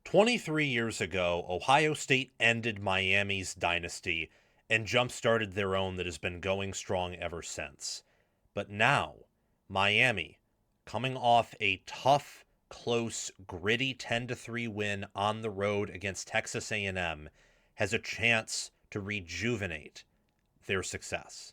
23 years ago, Ohio State ended Miami's dynasty and jump-started their own that has been going strong ever since. But now, Miami, coming off a tough, close, gritty 10-3 win on the road against Texas A&M, has a chance to rejuvenate their success,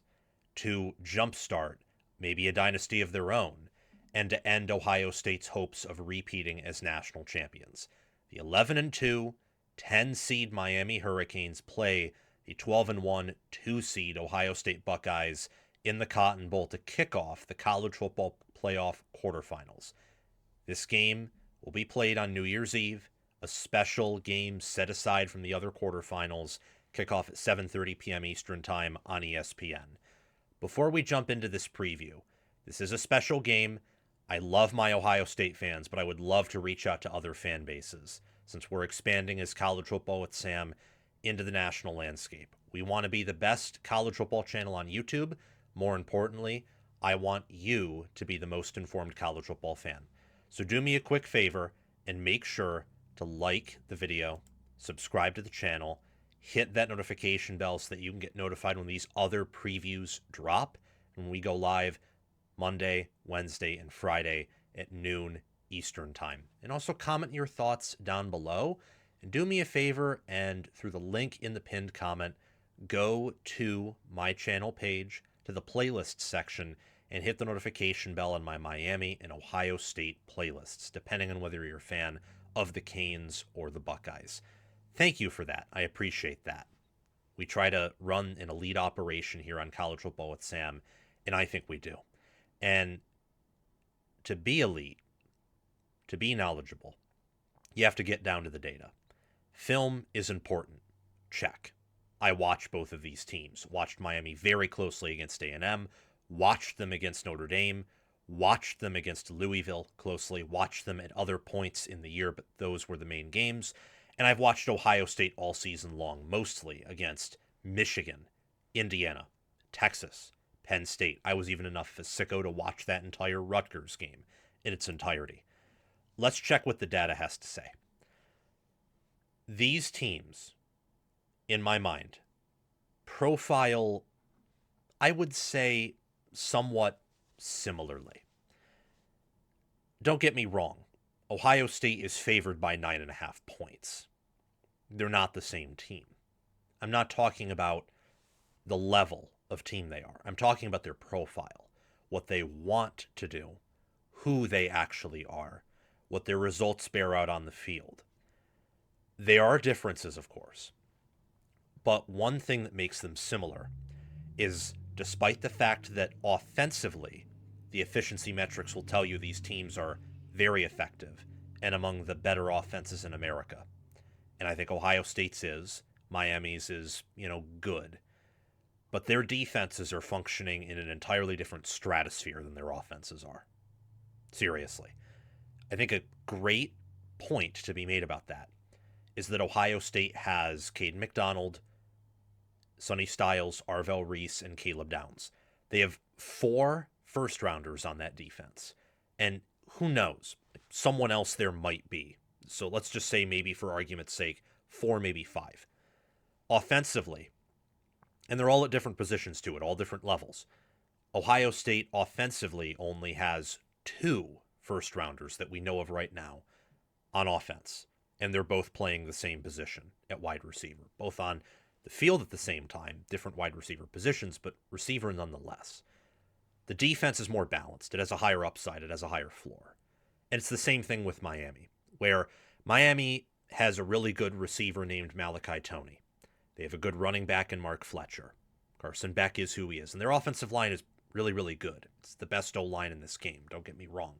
to jumpstart maybe a dynasty of their own, and to end Ohio State's hopes of repeating as national champions. The 11-2, 10 seed Miami Hurricanes play the 12-1, 2 seed Ohio State Buckeyes in the Cotton Bowl to kick off the College Football Playoff Quarterfinals. This game will be played on New Year's Eve, a special game set aside from the other quarterfinals, kickoff at 7:30 p.m. Eastern Time on ESPN. Before we jump into this preview, this is a special game. I love my Ohio State fans, but I would love to reach out to other fan bases since we're expanding as College Football with Sam into the national landscape. We want to be the best college football channel on YouTube. More importantly, I want you to be the most informed college football fan. So do me a quick favor and make sure to like the video, subscribe to the channel, hit that notification bell so that you can get notified when these other previews drop, when we go live Monday, Wednesday, and Friday at noon Eastern Time. And also comment your thoughts down below. And do me a favor, and through the link in the pinned comment, go to my channel page, to the playlist section, and hit the notification bell on my Miami and Ohio State playlists, depending on whether you're a fan of the Canes or the Buckeyes. Thank you for that. I appreciate that. We try to run an elite operation here on College Football with Sam, and I think we do. And to be elite, to be knowledgeable, you have to get down to the data. Film is important. Check. I watched both of these teams. Watched Miami very closely against A&M, watched them against Notre Dame, watched them against Louisville closely, watched them at other points in the year, but those were the main games. And I've watched Ohio State all season long, mostly against Michigan, Indiana, Texas, Penn State. I was even enough of a sicko to watch that entire Rutgers game in its entirety. Let's check what the data has to say. These teams, in my mind, profile, I would say, somewhat similarly. Don't get me wrong. Ohio State is favored by 9.5 points. They're not the same team. I'm not talking about the level of team they are. I'm talking about their profile, what they want to do, who they actually are, what their results bear out on the field. There are differences, of course, but one thing that makes them similar is, despite the fact that offensively, the efficiency metrics will tell you these teams are very effective and among the better offenses in America. And I think Ohio State's is, Miami's is, good. But their defenses are functioning in an entirely different stratosphere than their offenses are. Seriously. I think a great point to be made about that is that Ohio State has Caden McDonald, Sonny Styles, Arvell Reese, and Caleb Downs. They have 4 first-rounders on that defense. And who knows? Someone else there might be. So let's just say maybe for argument's sake, 4, maybe 5. Offensively, and they're all at different positions too, at all different levels, Ohio State offensively only has 2 first-rounders that we know of right now on offense. And they're both playing the same position at wide receiver, both on the field at the same time, different wide receiver positions, but receiver nonetheless. The defense is more balanced. It has a higher upside. It has a higher floor. And it's the same thing with Miami, where Miami has a really good receiver named Malachi Toney. They have a good running back in Mark Fletcher. Carson Beck is who he is. And their offensive line is really, really good. It's the best O-line in this game, don't get me wrong.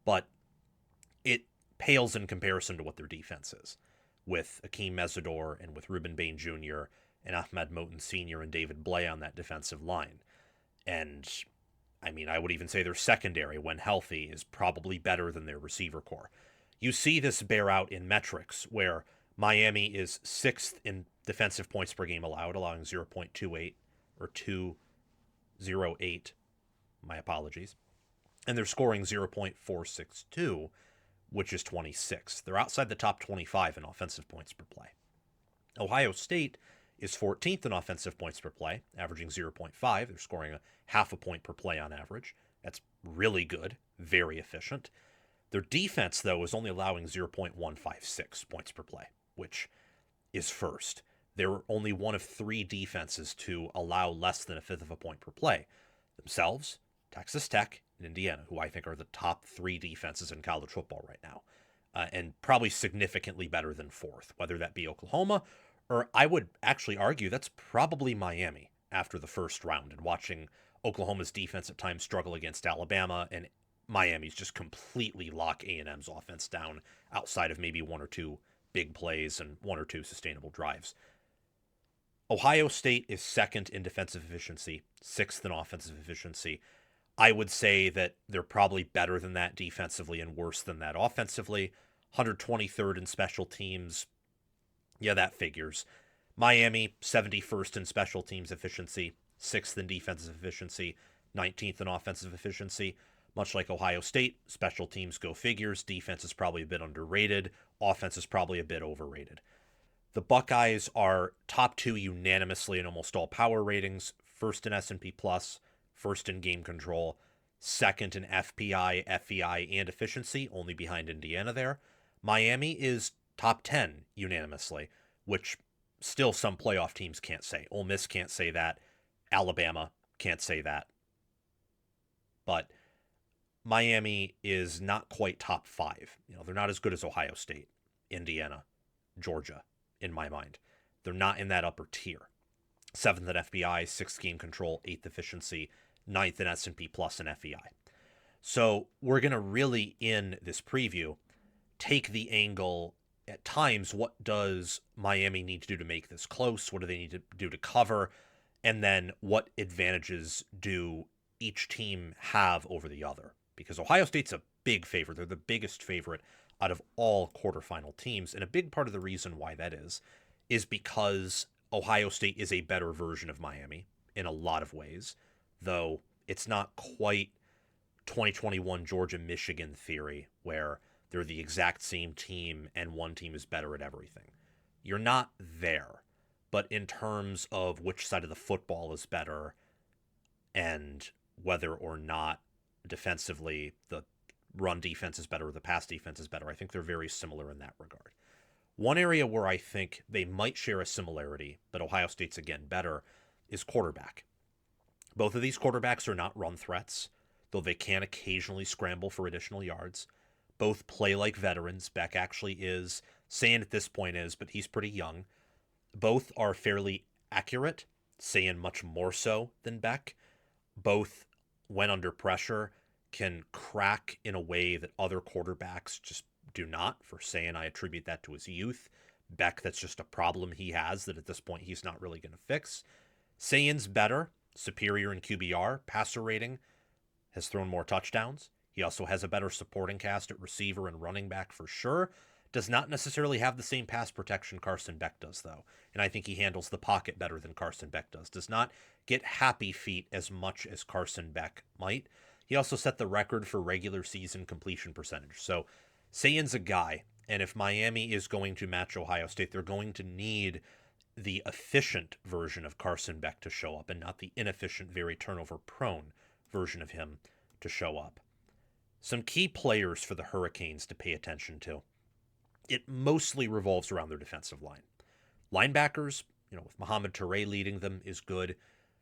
But it pales in comparison to what their defense is, with Akeem Mesidor and with Ruben Bain Jr. and Ahmed Moten Sr. and David Blay on that defensive line. And, I would even say their secondary, when healthy, is probably better than their receiver core. You see this bear out in metrics, where Miami is 6th in defensive points per game allowed, allowing 0.28 or 208. My apologies. And they're scoring 0.462, which is 26th. They're outside the top 25 in offensive points per play. Ohio State is 14th in offensive points per play, averaging 0.5. They're scoring a half a point per play on average. That's really good, very efficient. Their defense, though, is only allowing 0.156 points per play, which is first. They're only one of 3 defenses to allow less than a fifth of a point per play. Themselves, Texas Tech, and Indiana, who I think are the top 3 defenses in college football right now, and probably significantly better than fourth, whether that be Oklahoma, or I would actually argue that's probably Miami after the first round, and watching Oklahoma's defense at times struggle against Alabama, and Miami's just completely lock A&M's offense down outside of maybe 1 or 2 big plays and 1 or 2 sustainable drives. Ohio State is second in defensive efficiency, 6th in offensive efficiency. I would say that they're probably better than that defensively and worse than that offensively. 123rd in special teams. Yeah, that figures. Miami, 71st in special teams efficiency, 6th in defensive efficiency, 19th in offensive efficiency. Much like Ohio State, special teams go figures. Defense is probably a bit underrated. Offense is probably a bit overrated. The Buckeyes are top 2 unanimously in almost all power ratings. First in S&P Plus, first in game control, second in FPI, FEI, and efficiency, only behind Indiana there. Miami is top 10 unanimously, which still some playoff teams can't say. Ole Miss can't say that. Alabama can't say that. But Miami is not quite top 5. They're not as good as Ohio State, Indiana, Georgia, in my mind. They're not in that upper tier. 7th at FBI, 6th game control, 8th efficiency, 9th in S&P Plus and FEI. So we're going to really, in this preview, take the angle at times, what does Miami need to do to make this close? What do they need to do to cover? And then what advantages do each team have over the other? Because Ohio State's a big favorite. They're the biggest favorite out of all quarterfinal teams. And a big part of the reason why that is because Ohio State is a better version of Miami in a lot of ways, though it's not quite 2021 Georgia-Michigan theory where they're the exact same team and one team is better at everything. You're not there. But in terms of which side of the football is better and whether or not defensively the run defense is better or the pass defense is better, I think they're very similar in that regard. One area where I think they might share a similarity, but Ohio State's again better, is quarterback. Both of these quarterbacks are not run threats, though they can occasionally scramble for additional yards. Both play like veterans. Beck actually is, Sayin at this point is, but he's pretty young. Both are fairly accurate, Sayin much more so than Beck. Both, when under pressure, can crack in a way that other quarterbacks just do not. For Sayin, I attribute that to his youth. Beck, that's just a problem he has that at this point he's not really going to fix. Sayin's better, superior in QBR, passer rating, has thrown more touchdowns. He also has a better supporting cast at receiver and running back for sure. Does not necessarily have the same pass protection Carson Beck does, though. And I think he handles the pocket better than Carson Beck does. Does not get happy feet as much as Carson Beck might. He also set the record for regular season completion percentage. So Sayin's a guy, and if Miami is going to match Ohio State, they're going to need the efficient version of Carson Beck to show up and not the inefficient, very turnover-prone version of him to show up. Some key players for the Hurricanes to pay attention to. It mostly revolves around their defensive line. Linebackers, with Mohamed Toure leading them, is good.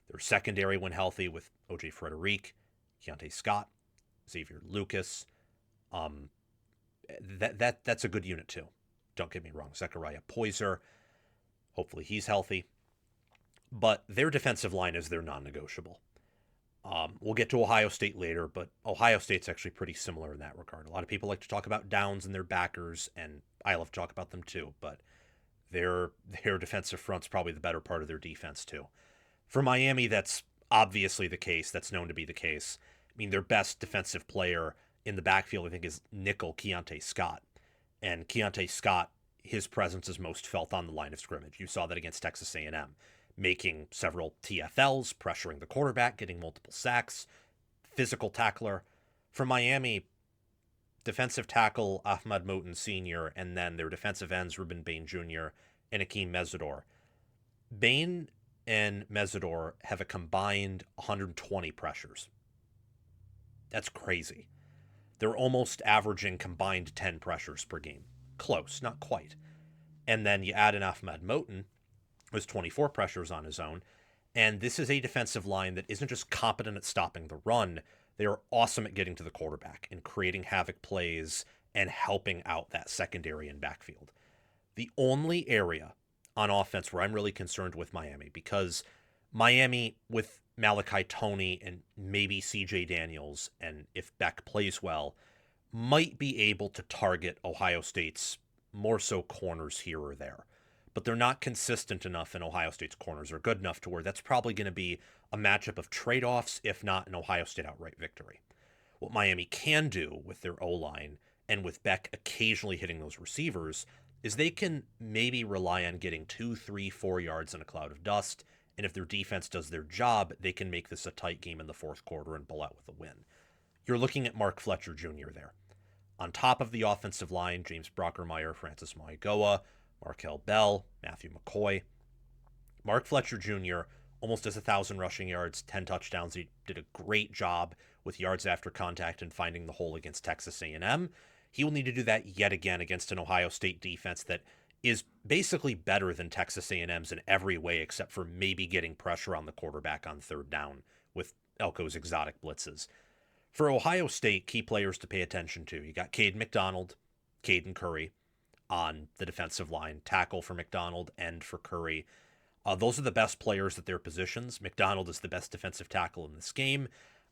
Their secondary, when healthy, with O.J. Frederick, Keontae Scott, Xavier Lucas. That's a good unit, too. Don't get me wrong. Zechariah Poyser, hopefully he's healthy. But their defensive line is their non-negotiable. We'll get to Ohio State later, but Ohio State's actually pretty similar in that regard. A lot of people like to talk about downs and their backers, and I love to talk about them too, but their defensive front's probably the better part of their defense too. For Miami, that's obviously the case. That's known to be the case. I mean, their best defensive player in the backfield, I think, is nickel Keontae Scott. And Keontae Scott, his presence is most felt on the line of scrimmage. You saw that against Texas A&M. Making several TFLs, pressuring the quarterback, getting multiple sacks, physical tackler. For Miami, defensive tackle Ahmad Moten Sr., and then their defensive ends Ruben Bain Jr. and Akeem Mesidor. Bain and Mesidor have a combined 120 pressures. That's crazy. They're almost averaging combined 10 pressures per game. Close, not quite. And then you add in Ahmad Moten, who has 24 pressures on his own. And this is a defensive line that isn't just competent at stopping the run, they are awesome at getting to the quarterback and creating havoc plays and helping out that secondary and backfield. The only area on offense where I'm really concerned with Miami, because Miami, with Malachi Toney and maybe CJ Daniels, and if Beck plays well, might be able to target Ohio State's more so corners here or there. But they're not consistent enough, and Ohio State's corners are good enough to where that's probably going to be a matchup of trade-offs, if not an Ohio State outright victory. What Miami can do with their O-line and with Beck occasionally hitting those receivers is they can maybe rely on getting 2, 3, 4 yards in a cloud of dust, and if their defense does their job, they can make this a tight game in the fourth quarter and pull out with a win. You're looking at Mark Fletcher Jr. there. On top of the offensive line, James Brockermeyer, Francis Maigoa, Markel Bell, Matthew McCoy. Mark Fletcher Jr. almost has 1,000 rushing yards, 10 touchdowns. He did a great job with yards after contact and finding the hole against Texas A&M. He will need to do that yet again against an Ohio State defense that is basically better than Texas A&M's in every way except for maybe getting pressure on the quarterback on third down with Elko's exotic blitzes. For Ohio State, key players to pay attention to. You got Cade McDonald, Caden Curry on the defensive line, tackle for McDonald, end for Curry. Those are the best players at their positions. McDonald is the best defensive tackle in this game.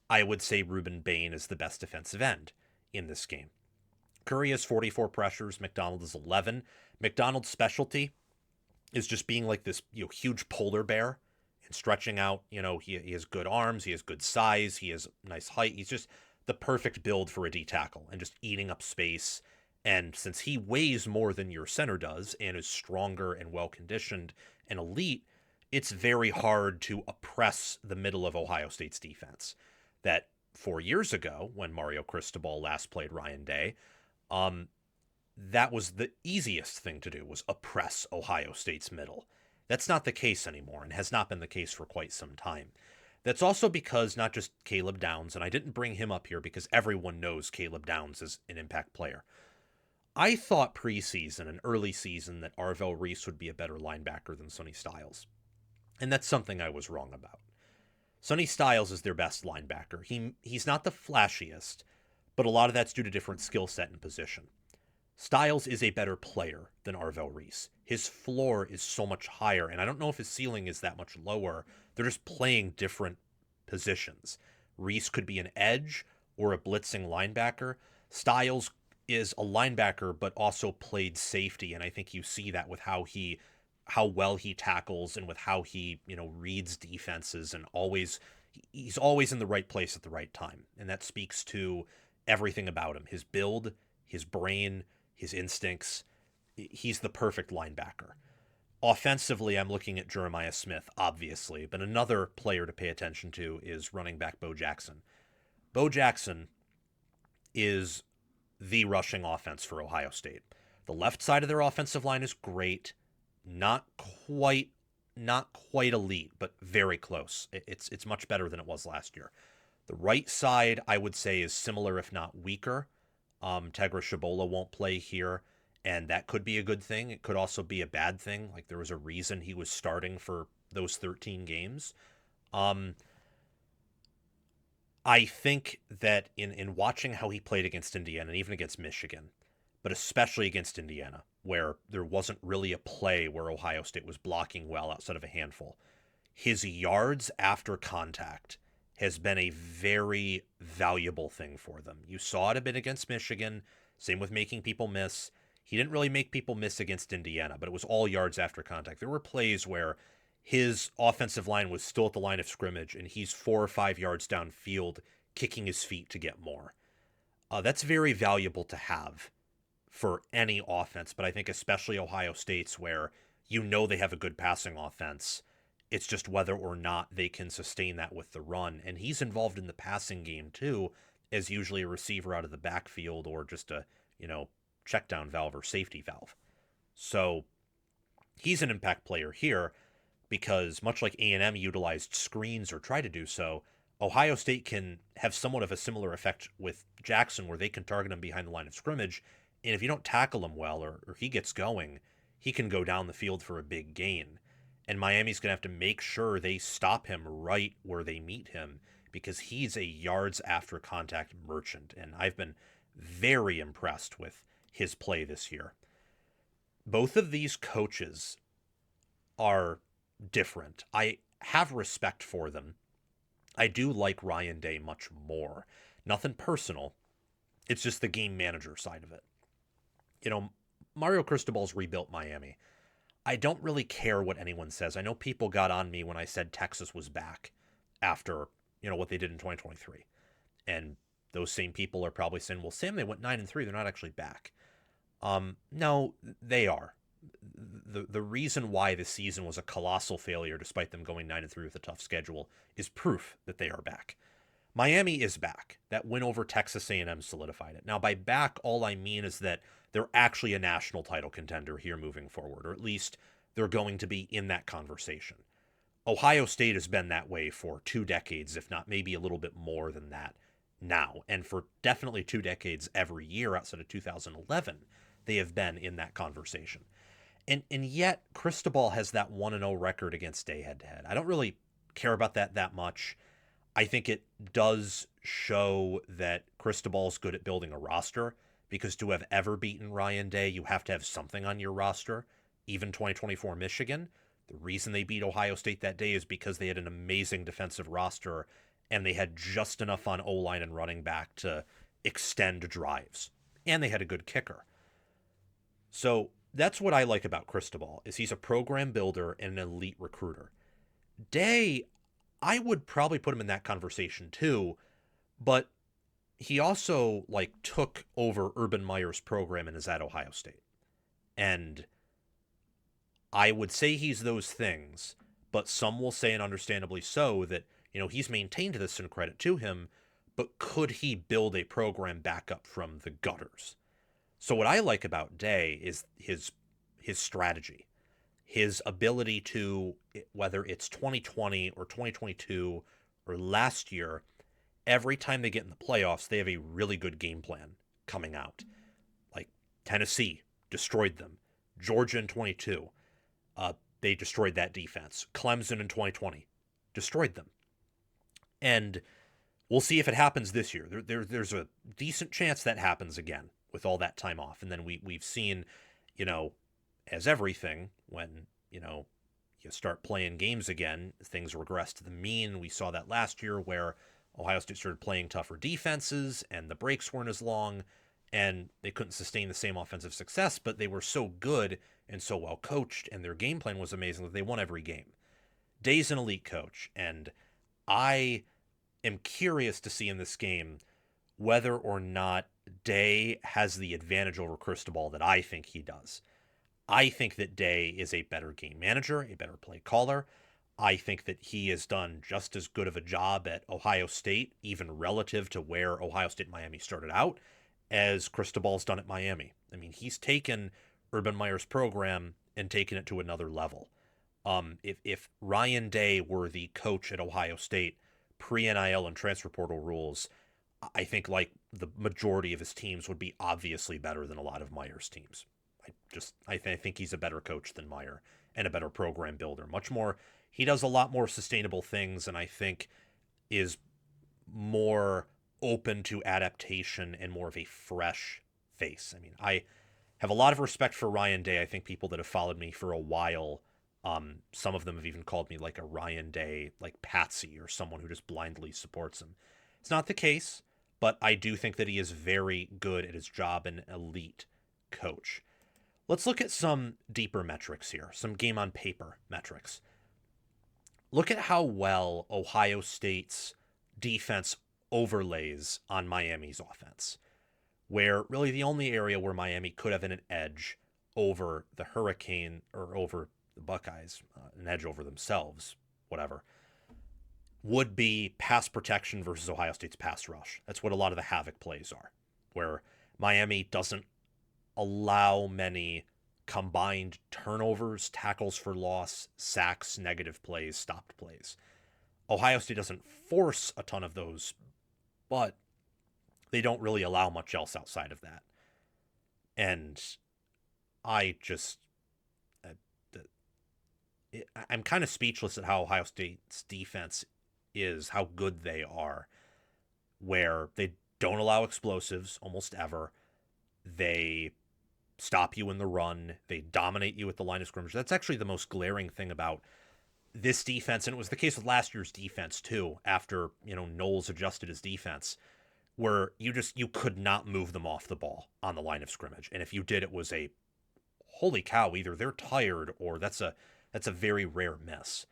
I would say Ruben Bain is the best defensive end in this game. Curry has 44 pressures. McDonald is 11. McDonald's specialty is just being like this, huge polar bear and stretching out. He has good arms. He has good size. He has nice height. He's just the perfect build for a D tackle and just eating up space. And since he weighs more than your center does and is stronger and well-conditioned and elite, it's very hard to oppress the middle of Ohio State's defense. That 4 years ago, when Mario Cristobal last played Ryan Day, that was the easiest thing to do, was oppress Ohio State's middle. That's not the case anymore and has not been the case for quite some time. That's also because not just Caleb Downs, and I didn't bring him up here because everyone knows Caleb Downs is an impact player. I thought preseason and early season that Arvell Reese would be a better linebacker than Sonny Styles. And that's something I was wrong about. Sonny Styles is their best linebacker. He's not the flashiest, but a lot of that's due to different skill set and position. Styles is a better player than Arvell Reese. His floor is so much higher, and I don't know if his ceiling is that much lower. They're just playing different positions. Reese could be an edge or a blitzing linebacker. Styles is a linebacker, but also played safety, and I think you see that with how well he tackles and with how he reads defenses, and he's always in the right place at the right time, and that speaks to everything about him: his build, his brain, his instincts. He's the perfect linebacker. Offensively, I'm looking at Jeremiah Smith, obviously, but another player to pay attention to is running back Bo Jackson. Bo Jackson is the rushing offense for Ohio State. The left side of their offensive line is great. Not quite elite, but very close. It's much better than it was last year. The right side, I would say, is similar, if not weaker. Tegra Shabola won't play here, and that could be a good thing. It could also be a bad thing. Like, there was a reason he was starting for those 13 games. I think that in watching how he played against Indiana, and even against Michigan, but especially against Indiana, where there wasn't really a play where Ohio State was blocking well outside of a handful, his yards after contact has been a very valuable thing for them. You saw it a bit against Michigan, same with making people miss. He didn't really make people miss against Indiana, but it was all yards after contact. There were plays where his offensive line was still at the line of scrimmage, and he's 4 or 5 yards downfield, kicking his feet to get more. That's very valuable to have for any offense, but I think especially Ohio State's, where they have a good passing offense. It's just whether or not they can sustain that with the run. And he's involved in the passing game too, as usually a receiver out of the backfield or just a, check down valve or safety valve. So he's an impact player here because much like A&M utilized screens or tried to do so, Ohio State can have somewhat of a similar effect with Jackson where they can target him behind the line of scrimmage. And if you don't tackle him well or he gets going, he can go down the field for a big gain. And Miami's going to have to make sure they stop him right where they meet him because he's a yards after contact merchant. And I've been very impressed with his play this year. Both of these coaches are different. I have respect for them. I do like Ryan Day much more. Nothing personal. It's just the game manager side of it. Mario Cristobal's rebuilt Miami. I don't really care what anyone says. I know people got on me when I said Texas was back after, what they did in 2023. And those same people are probably saying, well, Sam, they went 9-3. They're not actually back. No, they are. The reason why this season was a colossal failure, despite them going 9-3 with a tough schedule, is proof that they are back. Miami is back. That win over Texas A&M solidified it. Now, by back, all I mean is that they're actually a national title contender here moving forward, or at least they're going to be in that conversation. Ohio State has been that way for 2 decades, if not maybe a little bit more than that now. And for definitely 2 decades every year outside of 2011, they have been in that conversation. And yet, Cristobal has that 1-0 record against Day head-to-head. I don't really care about that much. I think it does show that Cristobal's good at building a roster, because to have ever beaten Ryan Day, you have to have something on your roster. Even 2024 Michigan, the reason they beat Ohio State that day is because they had an amazing defensive roster, and they had just enough on O-line and running back to extend drives. And they had a good kicker. So that's what I like about Cristobal, is he's a program builder and an elite recruiter. Day, I would probably put him in that conversation too, but he also took over Urban Meyer's program and is at Ohio State. And I would say he's those things, but some will say, and understandably so, that, he's maintained this and credit to him, but could he build a program back up from the gutters? So what I like about Day is his strategy, his ability to, whether it's 2020 or 2022 or last year, every time they get in the playoffs, they have a really good game plan coming out. Like Tennessee destroyed them. Georgia in 22, they destroyed that defense. Clemson in 2020 destroyed them. And we'll see if it happens this year. There's a decent chance that happens again with all that time off. And then we've seen, as everything, when, you start playing games again, things regress to the mean. We saw that last year where Ohio State started playing tougher defenses and the breaks weren't as long and they couldn't sustain the same offensive success, but they were so good and so well coached and their game plan was amazing that they won every game. Day's an elite coach, and I am curious to see in this game whether or not Day has the advantage over Cristobal that I think he does. I think that Day is a better game manager, a better play caller. I think that he has done just as good of a job at Ohio State, even relative to where Ohio State and Miami started out, as Cristobal's done at Miami. I mean, he's taken Urban Meyer's program and taken it to another level. If Ryan Day were the coach at Ohio State pre-NIL and transfer portal rules, I think the majority of his teams would be obviously better than a lot of Meyer's teams. I think he's a better coach than Meyer and a better program builder. Much more, he does a lot more sustainable things, and I think is more open to adaptation and more of a fresh face. I mean, I have a lot of respect for Ryan Day. I think people that have followed me for a while, some of them have even called me like a Ryan Day, patsy, or someone who just blindly supports him. It's not the case, but I do think that he is very good at his job, an elite coach. Let's look at some deeper metrics here, some game on paper metrics. Look at how well Ohio State's defense overlays on Miami's offense, where really the only area where Miami could have an edge over the Hurricane or over the Buckeyes, an edge over themselves, whatever, would be pass protection versus Ohio State's pass rush. That's what a lot of the havoc plays are, where Miami doesn't allow many combined turnovers, tackles for loss, sacks, negative plays, stopped plays. Ohio State doesn't force a ton of those, but they don't really allow much else outside of that. And I just, I'm kind of speechless at how Ohio State's defense is, how good they are, where they don't allow explosives almost ever. They stop you in the run. They dominate you at the line of scrimmage. That's actually the most glaring thing about this defense, and it was the case with last year's defense too. After Knowles adjusted his defense, where you could not move them off the ball on the line of scrimmage, and if you did, it was a holy cow. Either they're tired or that's a very rare miss.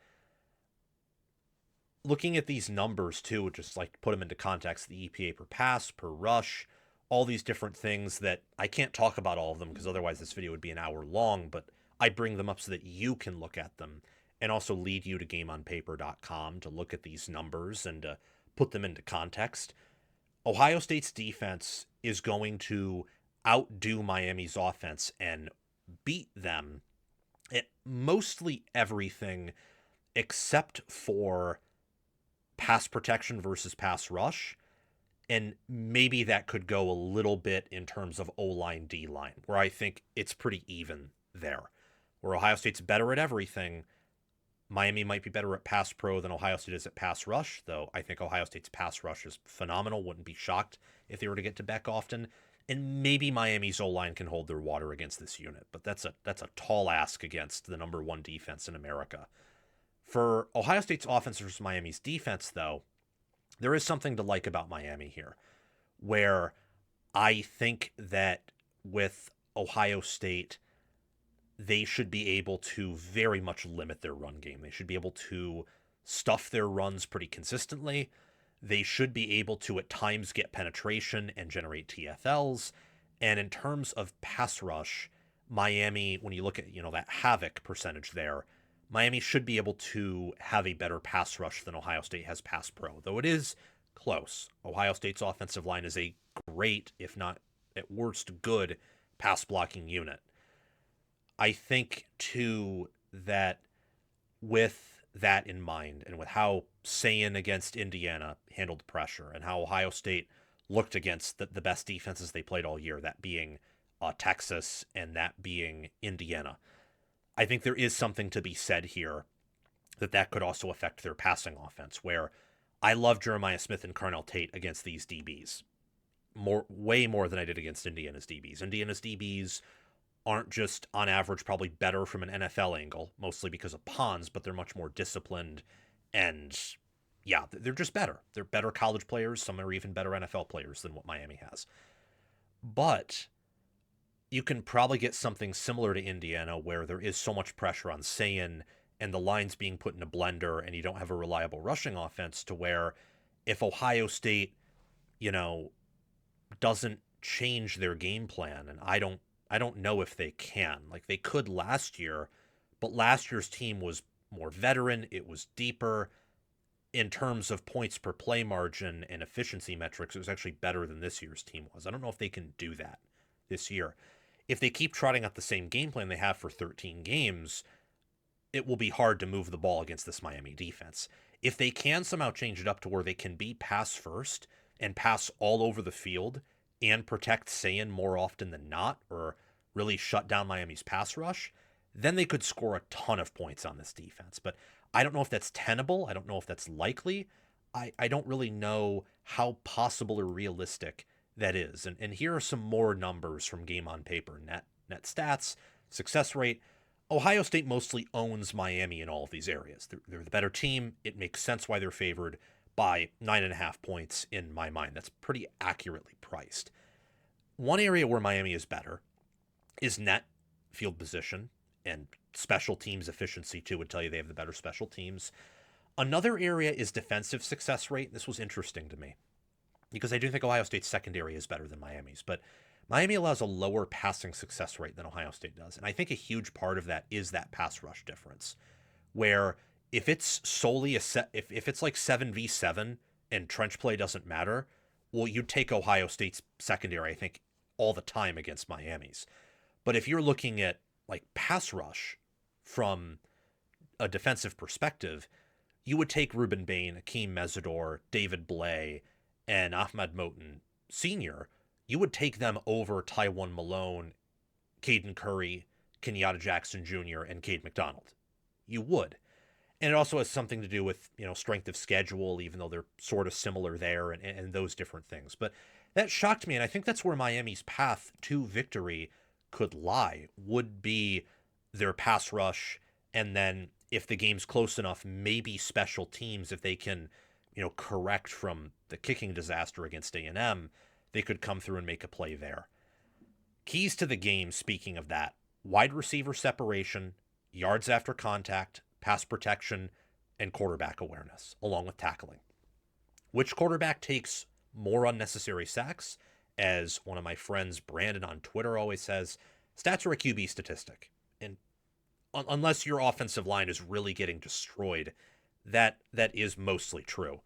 Looking at these numbers too, just like put them into context, the EPA per pass, per rush, all these different things that I can't talk about all of them because otherwise this video would be an hour long, but I bring them up so that you can look at them and also lead you to GameOnPaper.com to look at these numbers and to put them into context. Ohio State's defense is going to outdo Miami's offense and beat them at mostly everything except for pass protection versus pass rush. And maybe that could go a little bit in terms of O-line, D-line, where I think it's pretty even there. Where Ohio State's better at everything, Miami might be better at pass pro than Ohio State is at pass rush, though I think Ohio State's pass rush is phenomenal. Wouldn't be shocked if they were to get to Beck often. And maybe Miami's O-line can hold their water against this unit, but that's a tall ask against the number one defense in America. For Ohio State's offense versus Miami's defense, though, there is something to like about Miami here, where I think that with Ohio State, they should be able to very much limit their run game. They should be able to stuff their runs pretty consistently. They should be able to at times get penetration and generate TFLs. And in terms of pass rush, Miami, when you look at, that havoc percentage there, Miami should be able to have a better pass rush than Ohio State has pass pro, though it is close. Ohio State's offensive line is a great, if not at worst good, pass blocking unit. I think, too, that with that in mind and with how Sayin against Indiana handled pressure and how Ohio State looked against the best defenses they played all year, that being Texas and that being Indiana, I think there is something to be said here that could also affect their passing offense, where I love Jeremiah Smith and Carnell Tate against these DBs. Way more than I did against Indiana's DBs. Indiana's DBs aren't just on average probably better from an NFL angle, mostly because of Pons, but they're much more disciplined and yeah, they're just better. They're better college players. Some are even better NFL players than what Miami has. But you can probably get something similar to Indiana where there is so much pressure on Sayin and the lines being put in a blender and you don't have a reliable rushing offense to where if Ohio State, doesn't change their game plan, and I don't know if they can. Like they could last year, but last year's team was more veteran, it was deeper. In terms of points per play margin and efficiency metrics, it was actually better than this year's team was. I don't know if they can do that this year. If they keep trotting out the same game plan they have for 13 games, it will be hard to move the ball against this Miami defense. If they can somehow change it up to where they can be pass first and pass all over the field and protect Sayin more often than not, or really shut down Miami's pass rush, then they could score a ton of points on this defense. But I don't know if that's tenable. I don't know if that's likely. I don't really know how possible or realistic that is. And here are some more numbers from Game on Paper. Net stats, success rate. Ohio State mostly owns Miami in all of these areas. They're the better team. It makes sense why they're favored by 9.5 points in my mind. That's pretty accurately priced. One area where Miami is better is net field position, and special teams efficiency too would tell you they have the better special teams. Another area is defensive success rate. This was interesting to me because I do think Ohio State's secondary is better than Miami's, but Miami allows a lower passing success rate than Ohio State does. And I think a huge part of that is that pass rush difference, where if it's solely a set, if it's like 7v7 and trench play doesn't matter, well, you take Ohio State's secondary, I think, all the time against Miami's. But if you're looking at like pass rush from a defensive perspective, you would take Ruben Bain, Akeem Mesidor, David Blay, and Ahmad Moten Sr. You would take them over Tywone Malone, Caden Curry, Kenyatta Jackson Jr., and Cade McDonald. You would. And it also has something to do with, strength of schedule, even though they're sort of similar there and those different things. But that shocked me, and I think that's where Miami's path to victory could lie, would be their pass rush, and then if the game's close enough, maybe special teams, if they can, correct from the kicking disaster against A&M, they could come through and make a play there. Keys to the game, speaking of that, wide receiver separation, yards after contact, pass protection, and quarterback awareness, along with tackling. Which quarterback takes more unnecessary sacks? As one of my friends, Brandon, on Twitter always says, stats are a QB statistic. And unless your offensive line is really getting destroyed, that is mostly true.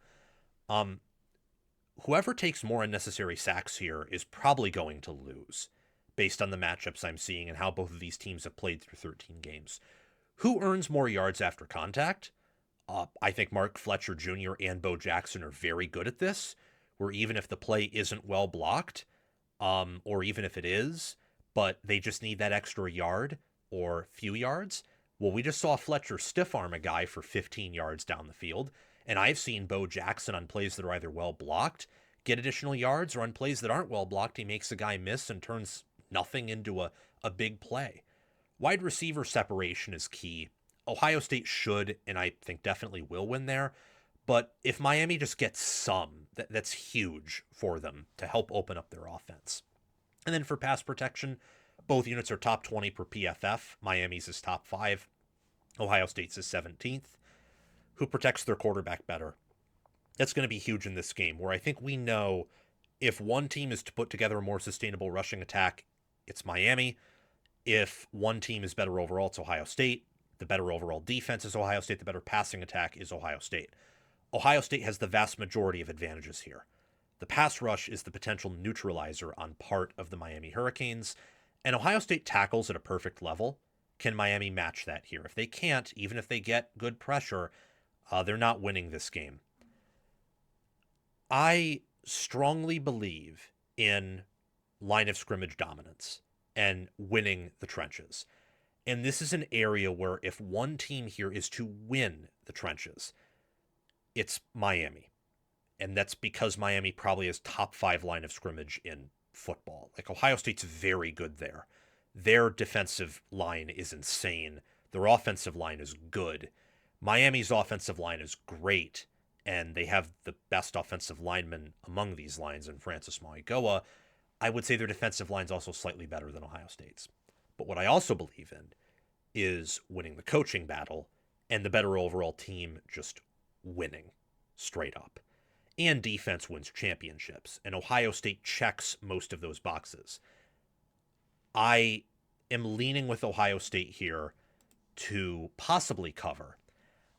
Whoever takes more unnecessary sacks here is probably going to lose, based on the matchups I'm seeing and how both of these teams have played through 13 games. Who earns more yards after contact? I think Mark Fletcher Jr. and Bo Jackson are very good at this, where even if the play isn't well blocked, or even if it is, but they just need that extra yard or few yards. Well, we just saw Fletcher stiff arm a guy for 15 yards down the field, and I've seen Bo Jackson on plays that are either well blocked get additional yards, or on plays that aren't well blocked, he makes a guy miss and turns nothing into a big play. Wide receiver separation is key. Ohio State should, and I think definitely will win there. But if Miami just gets some, that's huge for them to help open up their offense. And then for pass protection, both units are top 20 per PFF. Miami's is top 5. Ohio State's is 17th. Who protects their quarterback better? That's going to be huge in this game, where I think we know if one team is to put together a more sustainable rushing attack, it's Miami. If one team is better overall, it's Ohio State. The better overall defense is Ohio State. The better passing attack is Ohio State. Ohio State has the vast majority of advantages here. The pass rush is the potential neutralizer on part of the Miami Hurricanes, and Ohio State tackles at a perfect level. Can Miami match that here? If they can't, even if they get good pressure, they're not winning this game. I strongly believe in line of scrimmage dominance and winning the trenches. And this is an area where if one team here is to win the trenches, it's Miami. And that's because Miami probably has top 5 line of scrimmage in football. Like, Ohio State's very good there. Their defensive line is insane. Their offensive line is good. Miami's offensive line is great, and they have the best offensive lineman among these lines in Francis Mauigoa. I would say their defensive line's also slightly better than Ohio State's. But what I also believe in is winning the coaching battle and the better overall team just winning straight up. And defense wins championships, and Ohio State checks most of those boxes. I am leaning with Ohio State here to possibly cover.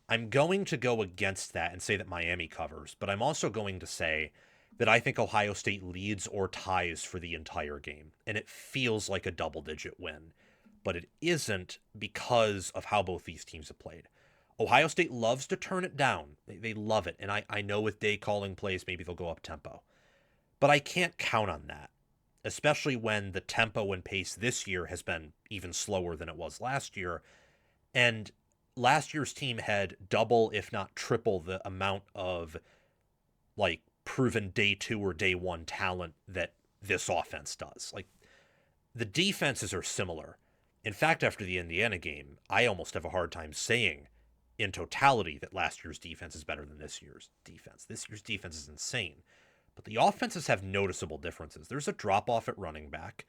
I'm going to go against that and say that Miami covers, but I'm also going to say that I think Ohio State leads or ties for the entire game, and it feels like a double-digit win, but it isn't because of how both these teams have played. Ohio State loves to turn it down. They love it, and I know with Day calling plays, maybe they'll go up tempo. But I can't count on that, especially when the tempo and pace this year has been even slower than it was last year, and last year's team had double, if not triple, the amount of like proven day 2 or day 1 talent that this offense does. Like, the defenses are similar. In fact, after the Indiana game, I almost have a hard time saying in totality that last year's defense is better than this year's defense. This year's defense is insane. But the offenses have noticeable differences. There's a drop-off at running back.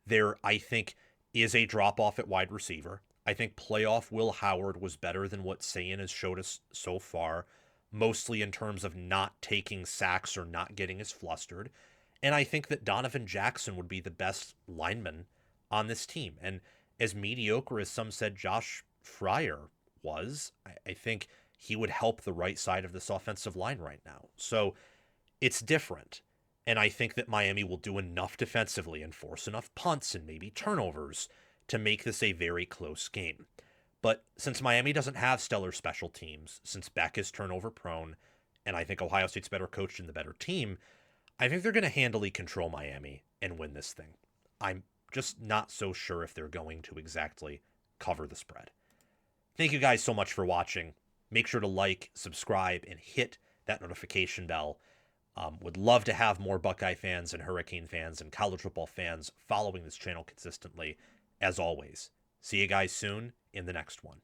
There, I think, is a drop-off at wide receiver. I think playoff Will Howard was better than what Sayan has showed us so far, mostly in terms of not taking sacks or not getting as flustered. And I think that Donovan Jackson would be the best lineman on this team. And as mediocre as some said Josh Fryer was, I think he would help the right side of this offensive line right now. So it's different. And I think that Miami will do enough defensively and force enough punts and maybe turnovers to make this a very close game. But since Miami doesn't have stellar special teams, since Beck is turnover prone, and I think Ohio State's better coached and the better team, I think they're going to handily control Miami and win this thing. I'm just not so sure if they're going to exactly cover the spread. Thank you guys so much for watching. Make sure to like, subscribe, and hit that notification bell. Would love to have more Buckeye fans and Hurricane fans and college football fans following this channel consistently, as always. See you guys soon in the next one.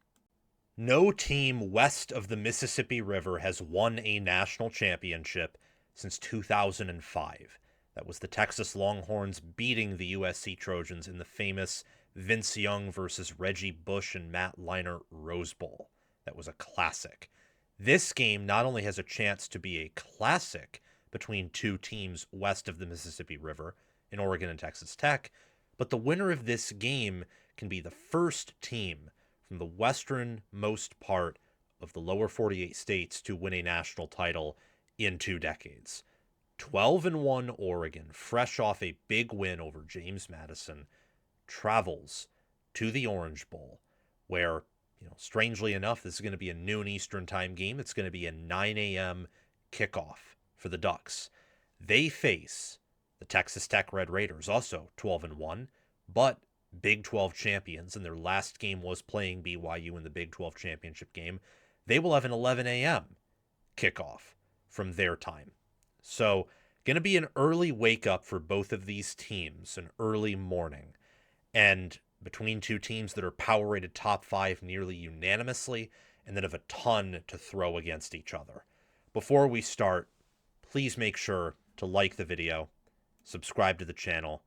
No team west of the Mississippi River has won a national championship since 2005. That was the Texas Longhorns beating the USC Trojans in the famous Vince Young versus Reggie Bush and Matt Leinart Rose Bowl. That was a classic. This game not only has a chance to be a classic between two teams west of the Mississippi River in Oregon and Texas Tech, but the winner of this game can be the first team from the westernmost part of the lower 48 states to win a national title in 2 decades. 12-1 Oregon, fresh off a big win over James Madison, travels to the Orange Bowl, where, strangely enough, this is going to be a noon Eastern time game. It's going to be a 9 a.m. kickoff for the Ducks. They face the Texas Tech Red Raiders, also 12-1, but Big 12 champions, and their last game was playing BYU in the Big 12 championship game. They will have an 11 a.m. kickoff from their time. So, going to be an early wake up for both of these teams, an early morning. And between two teams that are power rated top 5 nearly unanimously, and that have a ton to throw against each other. Before we start, please make sure to like the video, subscribe to the channel,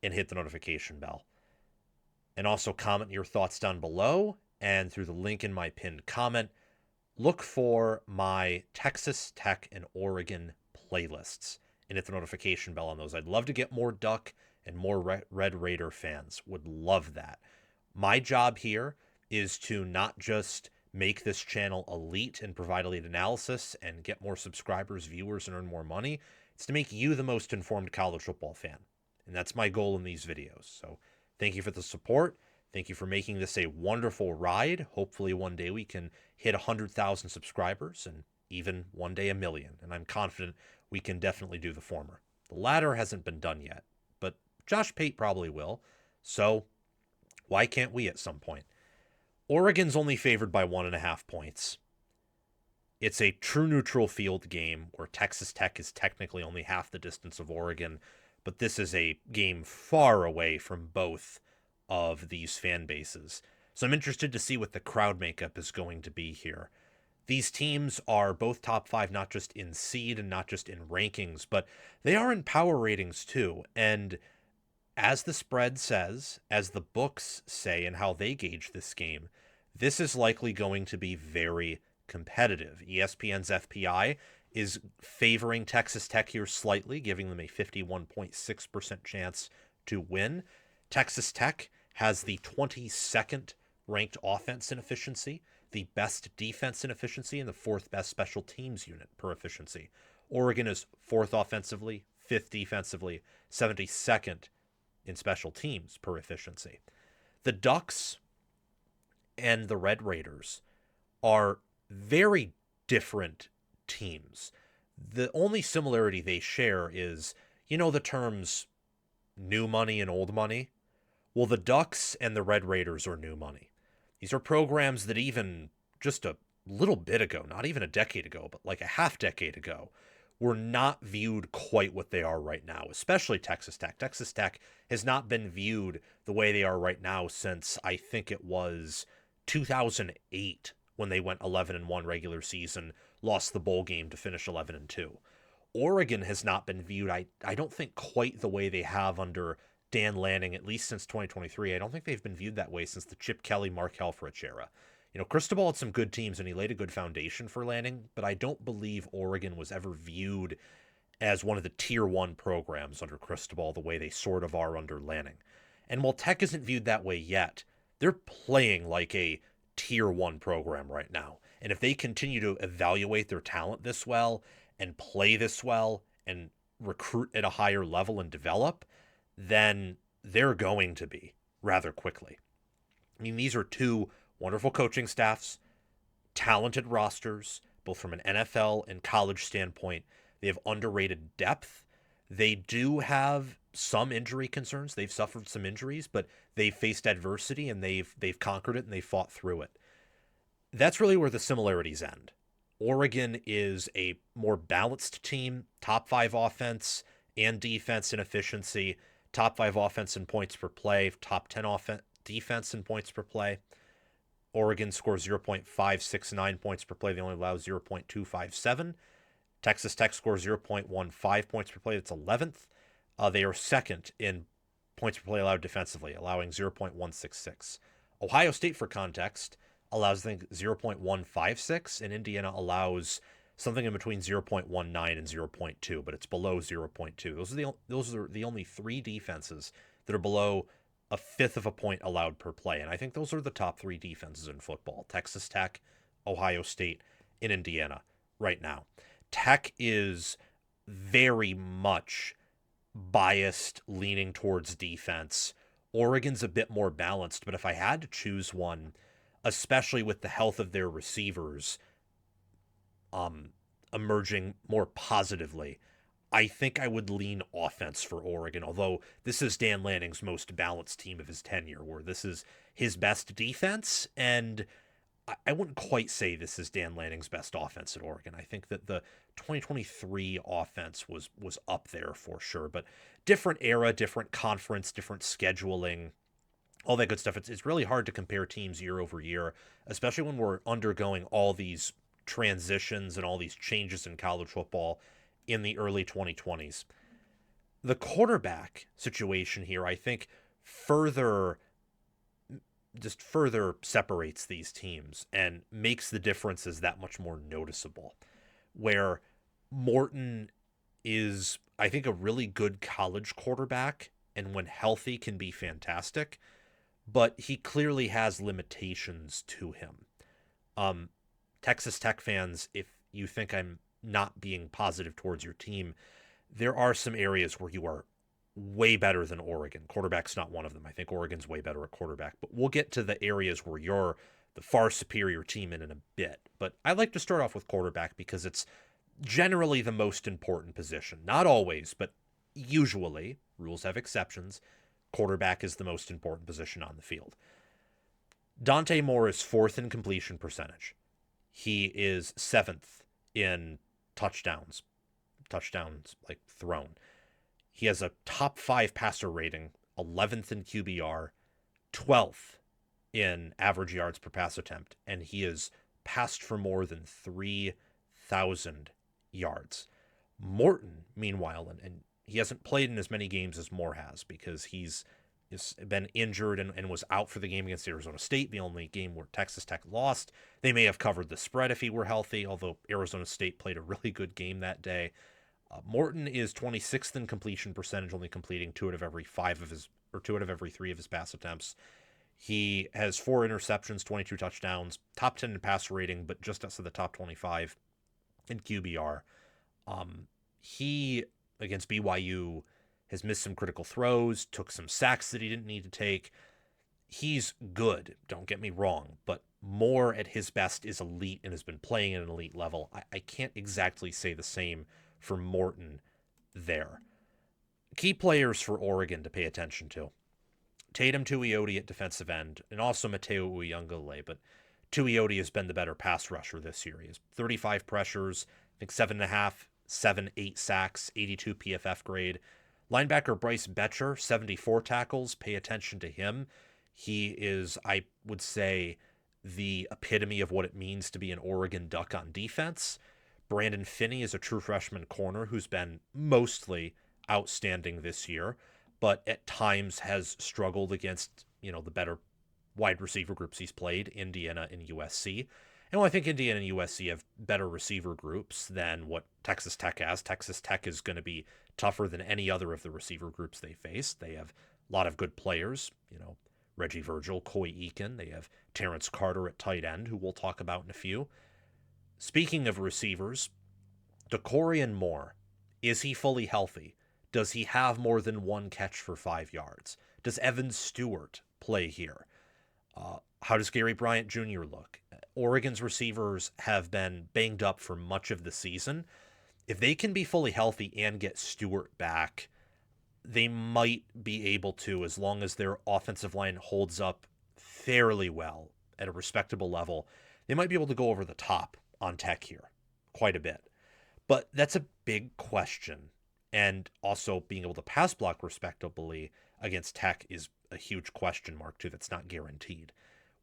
and hit the notification bell. And also comment your thoughts down below, and through the link in my pinned comment, look for my Texas Tech and Oregon playlists and hit the notification bell on those. I'd love to get more Duck and more Red Raider fans. Would love that. My job here is to not just make this channel elite and provide elite analysis and get more subscribers, viewers, and earn more money. It's to make you the most informed college football fan. And that's my goal in these videos. So thank you for the support. Thank you for making this a wonderful ride. Hopefully one day we can hit 100,000 subscribers and even one day 1 million. And I'm confident we can definitely do the former. The latter hasn't been done yet, but Josh Pate probably will. So why can't we at some point? Oregon's only favored by 1.5 points. It's a true neutral field game where Texas Tech is technically only half the distance of Oregon, but this is a game far away from both of these fan bases. So I'm interested to see what the crowd makeup is going to be here. These teams are both top 5, not just in seed and not just in rankings, but they are in power ratings too. And as the spread says, as the books say and how they gauge this game, this is likely going to be very competitive. ESPN's FPI is favoring Texas Tech here slightly, giving them a 51.6% chance to win. Texas Tech has the 22nd ranked offense in efficiency, the best defense in efficiency, and the 4th best special teams unit per efficiency. Oregon is 4th offensively, 5th defensively, 72nd in special teams per efficiency. The Ducks and the Red Raiders are very different teams. The only similarity they share is, the terms new money and old money? Well, the Ducks and the Red Raiders are new money. These are programs that even just a little bit ago, not even a decade ago, but like a half decade ago, were not viewed quite what they are right now, especially Texas Tech. Texas Tech has not been viewed the way they are right now since I think it was 2008 when they went 11-1 regular season, lost the bowl game to finish 11-2. Oregon has not been viewed, I don't think, quite the way they have under Dan Lanning, at least since 2023. I don't think they've been viewed that way since the Chip Kelly, Mark Helfrich era. Cristobal had some good teams and he laid a good foundation for Lanning, but I don't believe Oregon was ever viewed as one of the tier 1 programs under Cristobal the way they sort of are under Lanning. And while Tech isn't viewed that way yet, they're playing like a tier 1 program right now. And if they continue to evaluate their talent this well and play this well and recruit at a higher level and develop, then they're going to be rather quickly. I mean, these are two wonderful coaching staffs, talented rosters, both from an NFL and college standpoint. They have underrated depth. They do have some injury concerns. They've suffered some injuries, but they've faced adversity and they've conquered it and they fought through it. That's really where the similarities end. Oregon is a more balanced team, top 5 offense and defense in efficiency, top 5 offense in points per play, top 10 defense in points per play. Oregon scores 0.569 points per play. They only allow 0.257. Texas Tech scores 0.15 points per play. That's 11th. They are second in points per play allowed defensively, allowing 0.166. Ohio State, for context, allows, I think, 0.156, and Indiana allows something in between 0.19 and 0.2, but it's below 0.2. Those are the only 3 defenses that are below a fifth of a point allowed per play, and I think those are the top 3 defenses in football: Texas Tech, Ohio State, and Indiana right now. Tech is very much biased, leaning towards defense. Oregon's a bit more balanced, but if I had to choose one, especially with the health of their receivers emerging more positively, I think I would lean offense for Oregon, although this is Dan Lanning's most balanced team of his tenure, where this is his best defense, and I wouldn't quite say this is Dan Lanning's best offense at Oregon. I think that the 2023 offense was up there for sure, but different era, different conference, different scheduling, all that good stuff. It's really hard to compare teams year over year, especially when we're undergoing all these transitions and all these changes in college football in the early 2020s. The quarterback situation here, I think, further separates these teams and makes the differences that much more noticeable. Where Morton is, I think, a really good college quarterback, and when healthy can be fantastic, but he clearly has limitations to him. Texas Tech fans, if you think I'm not being positive towards your team, there are some areas where you are way better than Oregon. Quarterback's not one of them. I think Oregon's way better at quarterback, but we'll get to the areas where you're the far superior team in a bit. But I like to start off with quarterback because it's generally the most important position. Not always, but usually, rules have exceptions, quarterback is the most important position on the field. Dante Moore is 4th in completion percentage. He is 7th in touchdowns like thrown. He has a top 5 passer rating, 11th in QBR, 12th in average yards per pass attempt, and he is passed for more than 3,000 yards. Morton, meanwhile, and he hasn't played in as many games as Moore has because he's been injured and was out for the game against Arizona State, the only game where Texas Tech lost. They may have covered the spread if he were healthy, although Arizona State played a really good game that day. Morton is 26th in completion percentage, only completing 2 out of every 3 of his pass attempts. He has 4 interceptions, 22 touchdowns, top 10 in passer rating, but just outside the top 25 in QBR. He, against BYU, has missed some critical throws, took some sacks that he didn't need to take. He's good, don't get me wrong, but Moore at his best is elite and has been playing at an elite level. I can't exactly say the same for Morton there. Key players for Oregon to pay attention to: Tatum Tuioti at defensive end, and also Mateo Uyunglele, but Tuioti has been the better pass rusher this year. He has 35 pressures, I think 7.5, 8 sacks, 82 PFF grade. Linebacker Bryce Betcher, 74 tackles. Pay attention to him. He is, I would say, the epitome of what it means to be an Oregon Duck on defense. Brandon Finney is a true freshman corner who's been mostly outstanding this year, but at times has struggled against, the better wide receiver groups he's played, Indiana and USC. And I think Indiana and USC have better receiver groups than what Texas Tech has. Texas Tech is going to be tougher than any other of the receiver groups they face. They have a lot of good players, Reggie Virgil, Coy Eakin. They have Terrence Carter at tight end, who we'll talk about in a few. Speaking of receivers, Brycen Moore, is he fully healthy? Does he have more than one catch for 5 yards? Does Evan Stewart play here? How does Gary Bryant Jr. look? Oregon's receivers have been banged up for much of the season. If they can be fully healthy and get Stewart back, they might be able to, as long as their offensive line holds up fairly well at a respectable level, they might be able to go over the top on Tech here quite a bit. But that's a big question. And also being able to pass block respectably against Tech is a huge question mark, too, that's not guaranteed.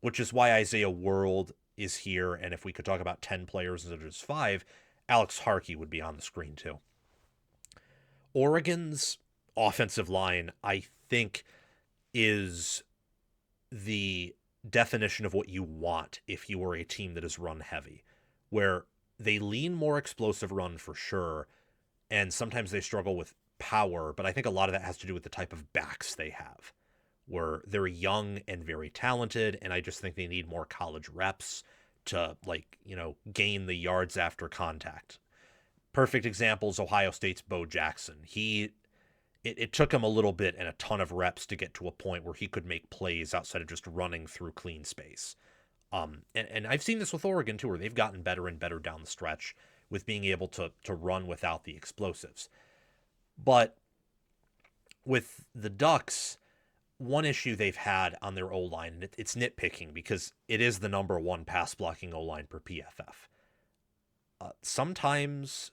Which is why Isaiah World is here. And if we could talk about 10 players instead of just 5, Alex Harkey would be on the screen, too. Oregon's offensive line, I think, is the definition of what you want if you are a team that is run heavy, where they lean more explosive run for sure, and sometimes they struggle with power, but I think a lot of that has to do with the type of backs they have, where they're young and very talented, and I just think they need more college reps to, gain the yards after contact. Perfect example is Ohio State's Bo Jackson. It took him a little bit and a ton of reps to get to a point where he could make plays outside of just running through clean space. And I've seen this with Oregon too, where they've gotten better and better down the stretch with being able to run without the explosives. But with the Ducks, one issue they've had on their O-line, and it's nitpicking because it is the number 1 pass blocking O-line per PFF. Sometimes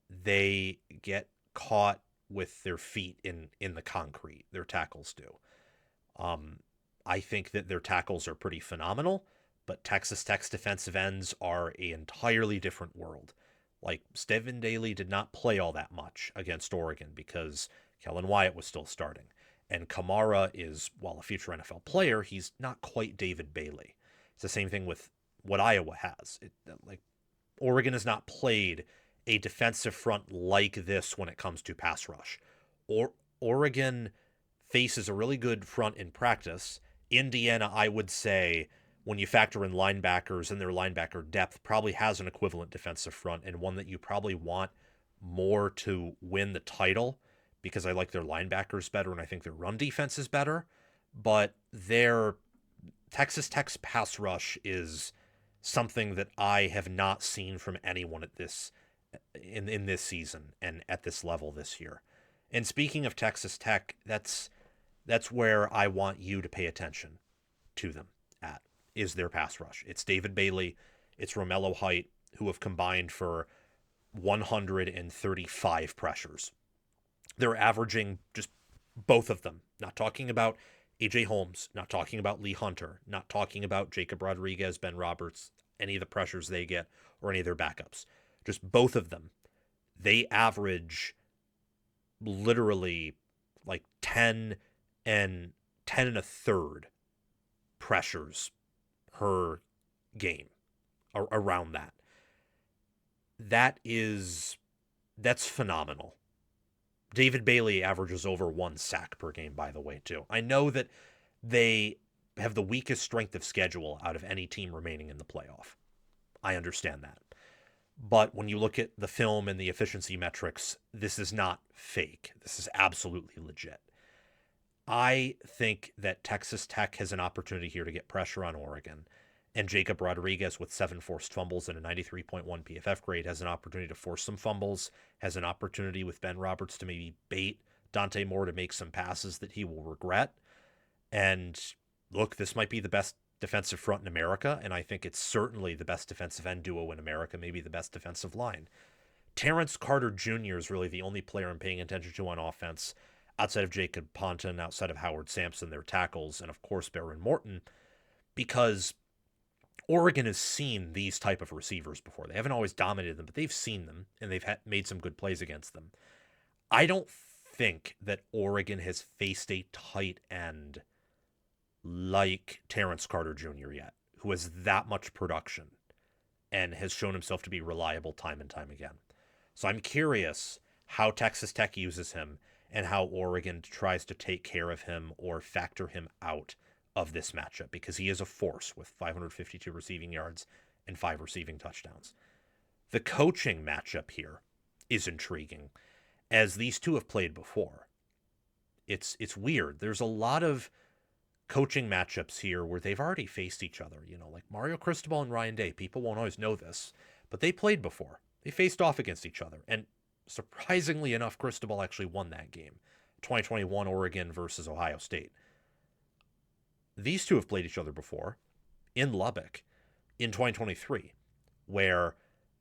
they get caught with their feet in the concrete. Their tackles do. I think that their tackles are pretty phenomenal, but Texas Tech's defensive ends are an entirely different world. Like, Stephen Daly did not play all that much against Oregon because Kellen Wyatt was still starting. And Kamara is, while a future NFL player, he's not quite David Bailey. It's the same thing with what Iowa has. Oregon has not played a defensive front like this when it comes to pass rush. Oregon faces a really good front in practice. Indiana, I would say, when you factor in linebackers and their linebacker depth, probably has an equivalent defensive front, and one that you probably want more to win the title, because I like their linebackers better and I think their run defense is better. But their Texas Tech's pass rush is something that I have not seen from anyone at this in this season and at this level this year. And speaking of Texas Tech, that's where I want you to pay attention to them at, is their pass rush. It's David Bailey, it's Romello Height, who have combined for 135 pressures. They're averaging, just both of them, not talking about AJ Holmes, not talking about Lee Hunter, not talking about Jacob Rodriguez, Ben Roberts, any of the pressures they get, or any of their backups. Just both of them. They average literally like 10 and a third pressures per game, around that. That's phenomenal. David Bailey averages over 1 sack per game, by the way, too. I know that they have the weakest strength of schedule out of any team remaining in the playoff. I understand that. But when you look at the film and the efficiency metrics, this is not fake. This is absolutely legit. I think that Texas Tech has an opportunity here to get pressure on Oregon. And Jacob Rodriguez, with 7 forced fumbles and a 93.1 PFF grade, has an opportunity to force some fumbles, has an opportunity with Ben Roberts to maybe bait Dante Moore to make some passes that he will regret. And look, this might be the best defensive front in America, and I think it's certainly the best defensive end duo in America, maybe the best defensive line. Terrence Carter Jr. is really the only player I'm paying attention to on offense, outside of Jacob Ponton, outside of Howard Sampson, their tackles, and of course Baron Morton, because Oregon has seen these type of receivers before. They haven't always dominated them, but they've seen them, and they've made some good plays against them. I don't think that Oregon has faced a tight end like Terrence Carter Jr. yet, who has that much production and has shown himself to be reliable time and time again. So I'm curious how Texas Tech uses him and how Oregon tries to take care of him or factor him out of this matchup, because he is a force with 552 receiving yards and 5 receiving touchdowns. The coaching matchup here is intriguing, as these two have played before. It's weird. There's a lot of coaching matchups here where they've already faced each other. Like Mario Cristobal and Ryan Day. People won't always know this, but they played before. They faced off against each other, and surprisingly enough, Cristobal actually won that game. 2021 Oregon versus Ohio State. These two have played each other before in Lubbock in 2023, where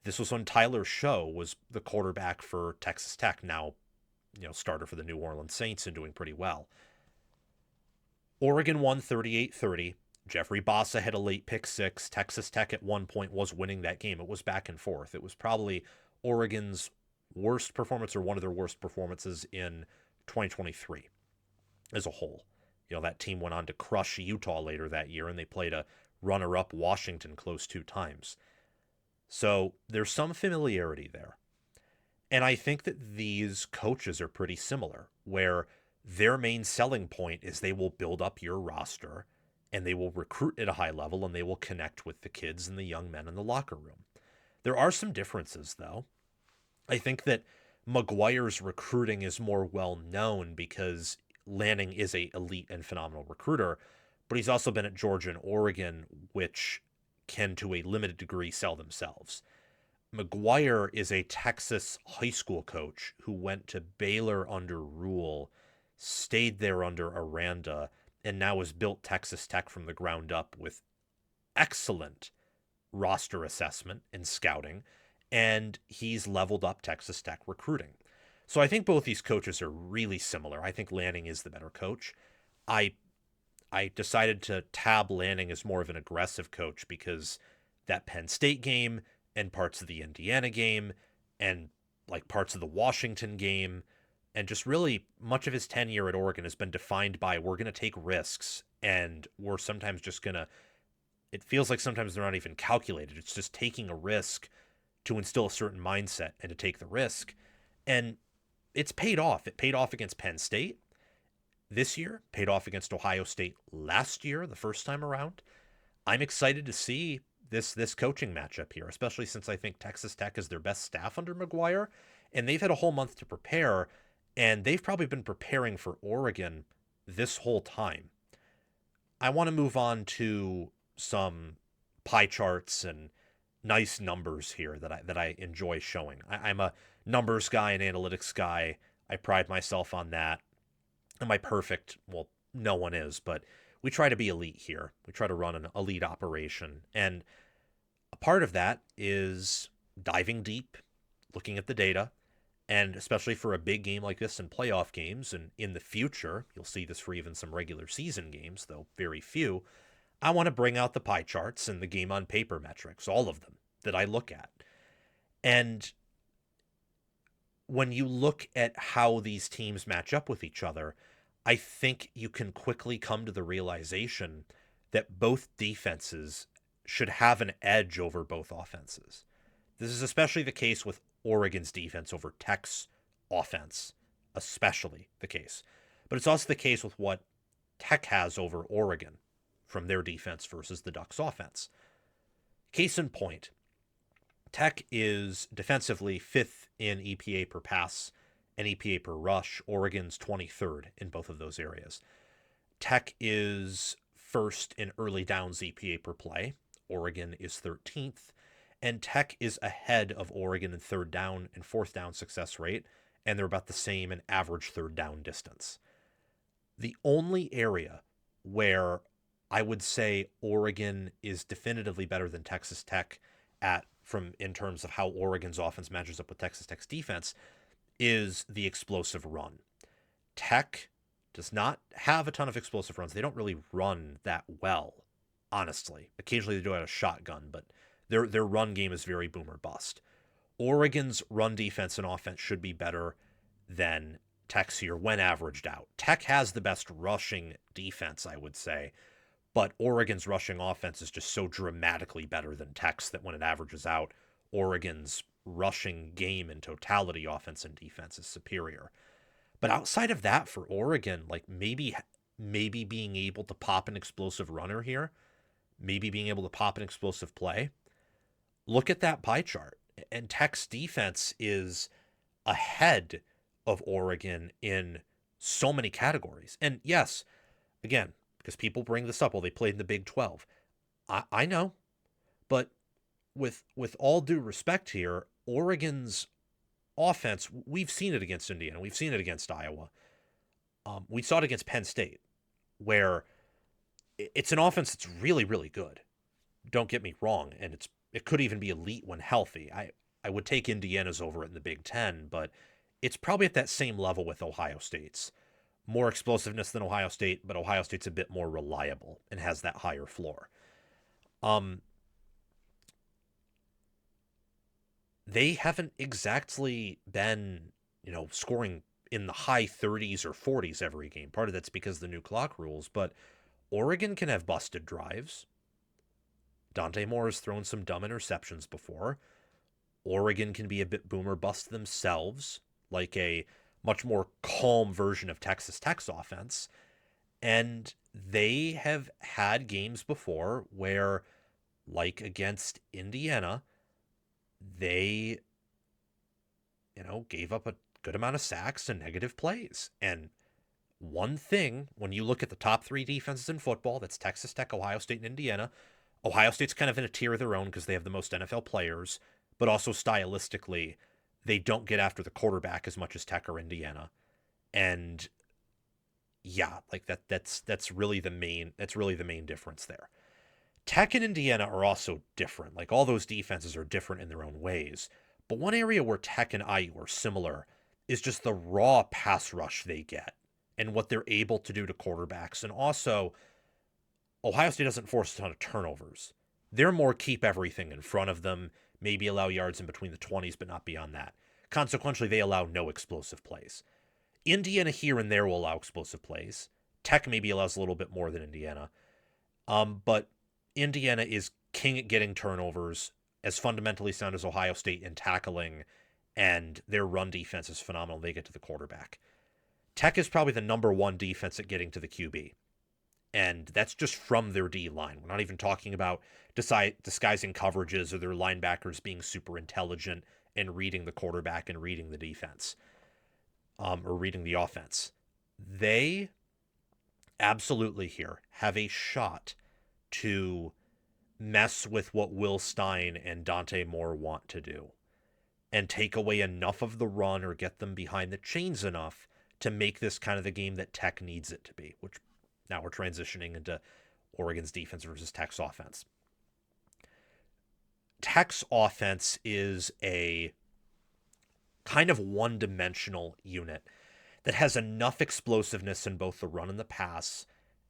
this was when Tyler Show was the quarterback for Texas Tech, now starter for the New Orleans Saints and doing pretty well. Oregon won 38-30. Jeffrey Bassa had a late pick six. Texas Tech at one point was winning that game. It was back and forth. It was probably Oregon's worst performance, or one of their worst performances in 2023 as a whole. That team went on to crush Utah later that year, and they played a runner-up Washington close 2 times. So there's some familiarity there. And I think that these coaches are pretty similar, where their main selling point is they will build up your roster and they will recruit at a high level and they will connect with the kids and the young men in the locker room. There are some differences, though. I think that McGuire's recruiting is more well known because Lanning is a elite and phenomenal recruiter, but he's also been at Georgia and Oregon, which can to a limited degree sell themselves. McGuire is a Texas high school coach who went to Baylor under Rule, stayed there under Aranda, and now has built Texas Tech from the ground up with excellent roster assessment and scouting, and he's leveled up Texas Tech recruiting. So I think both these coaches are really similar. I think Lanning is the better coach. I decided to tab Lanning as more of an aggressive coach because that Penn State game and parts of the Indiana game and like parts of the Washington game and just really much of his tenure at Oregon has been defined by we're going to take risks, and we're sometimes just going to, it feels like sometimes they're not even calculated. It's just taking a risk to instill a certain mindset and to take the risk. And it's paid off. It paid off against Penn State this year, paid off against Ohio State last year, the first time around. I'm excited to see this coaching matchup here, especially since I think Texas Tech is their best staff under McGuire, and they've had a whole month to prepare, and they've probably been preparing for Oregon this whole time. I want to move on to some pie charts and nice numbers here that I enjoy showing. I'm a numbers guy, an analytics guy. I pride myself on that. Am I perfect? Well, no one is, but we try to be elite here. We try to run an elite operation. And a part of that is diving deep, looking at the data, and especially for a big game like this in playoff games, and in the future, you'll see this for even some regular season games, though very few, I want to bring out the pie charts and the game on paper metrics, all of them that I look at. And when you look at how these teams match up with each other, I think you can quickly come to the realization that both defenses should have an edge over both offenses. This is especially the case with Oregon's defense over Tech's offense, especially the case. But it's also the case with what Tech has over Oregon from their defense versus the Ducks' offense. Case in point, Tech is defensively 5th in EPA per pass and EPA per rush. Oregon's 23rd in both of those areas. Tech is 1st in early downs EPA per play. Oregon is 13th. And Tech is ahead of Oregon in 3rd down and 4th down success rate, and they're about the same in average 3rd down distance. The only area where I would say Oregon is definitively better than Texas Tech in terms of how Oregon's offense matches up with Texas Tech's defense is the explosive run. Tech does not have a ton of explosive runs. They don't really run that well, honestly. Occasionally they do it out of shotgun, but their run game is very boom or bust. Oregon's run defense and offense should be better than Tech's here when averaged out. Tech has the best rushing defense, I would say, but Oregon's rushing offense is just so dramatically better than Tech's that when it averages out, Oregon's rushing game in totality, offense and defense, is superior. But outside of that, for Oregon, like maybe being able to pop an explosive runner here, maybe being able to pop an explosive play, look at that pie chart And Tech's defense is ahead of Oregon in so many categories. And yes, again, because people bring this up, well, they played in the Big 12. I know, but with all due respect here, Oregon's offense, we've seen it against Indiana, we've seen it against Iowa. We saw it against Penn State, where it's an offense that's really, really good. Don't get me wrong, and it could even be elite when healthy. I would take Indiana's over it in the Big Ten, but it's probably at that same level with Ohio State's. More explosiveness than Ohio State, but Ohio State's a bit more reliable and has that higher floor. Um, they haven't exactly been, scoring in the high 30s or 40s every game. Part of that's because of the new clock rules, but Oregon can have busted drives. Dante Moore has thrown some dumb interceptions before. Oregon can be a bit boomer bust themselves, like a much more calm version of Texas Tech's offense. And they have had games before where, like against Indiana, they, gave up a good amount of sacks and negative plays. And one thing, when you look at the top three defenses in football, that's Texas Tech, Ohio State, and Indiana. Ohio State's kind of in a tier of their own because they have the most NFL players, but also stylistically, they don't get after the quarterback as much as Tech or Indiana. And yeah, like that's really the main difference there. Tech and Indiana are also different. Like all those defenses are different in their own ways. But one area where Tech and IU are similar is just the raw pass rush they get and what they're able to do to quarterbacks. And also, Ohio State doesn't force a ton of turnovers. They're more keep everything in front of them, maybe allow yards in between the 20s, but not beyond that. Consequently, they allow no explosive plays. Indiana here and there will allow explosive plays. Tech maybe allows a little bit more than Indiana. But Indiana is king at getting turnovers, as fundamentally sound as Ohio State in tackling, and their run defense is phenomenal. They get to the quarterback. Tech is probably the number one defense at getting to the QB. And that's just from their D line. We're not even talking about disguising coverages or their linebackers being super intelligent and reading the quarterback and reading the defense, or reading the offense. They absolutely here have a shot to mess with what Will Stein and Dante Moore want to do and take away enough of the run or get them behind the chains enough to make this kind of the game that Tech needs it to be, which now we're transitioning into Oregon's defense versus Tech's offense. Tech's offense is a kind of one-dimensional unit that has enough explosiveness in both the run and the pass,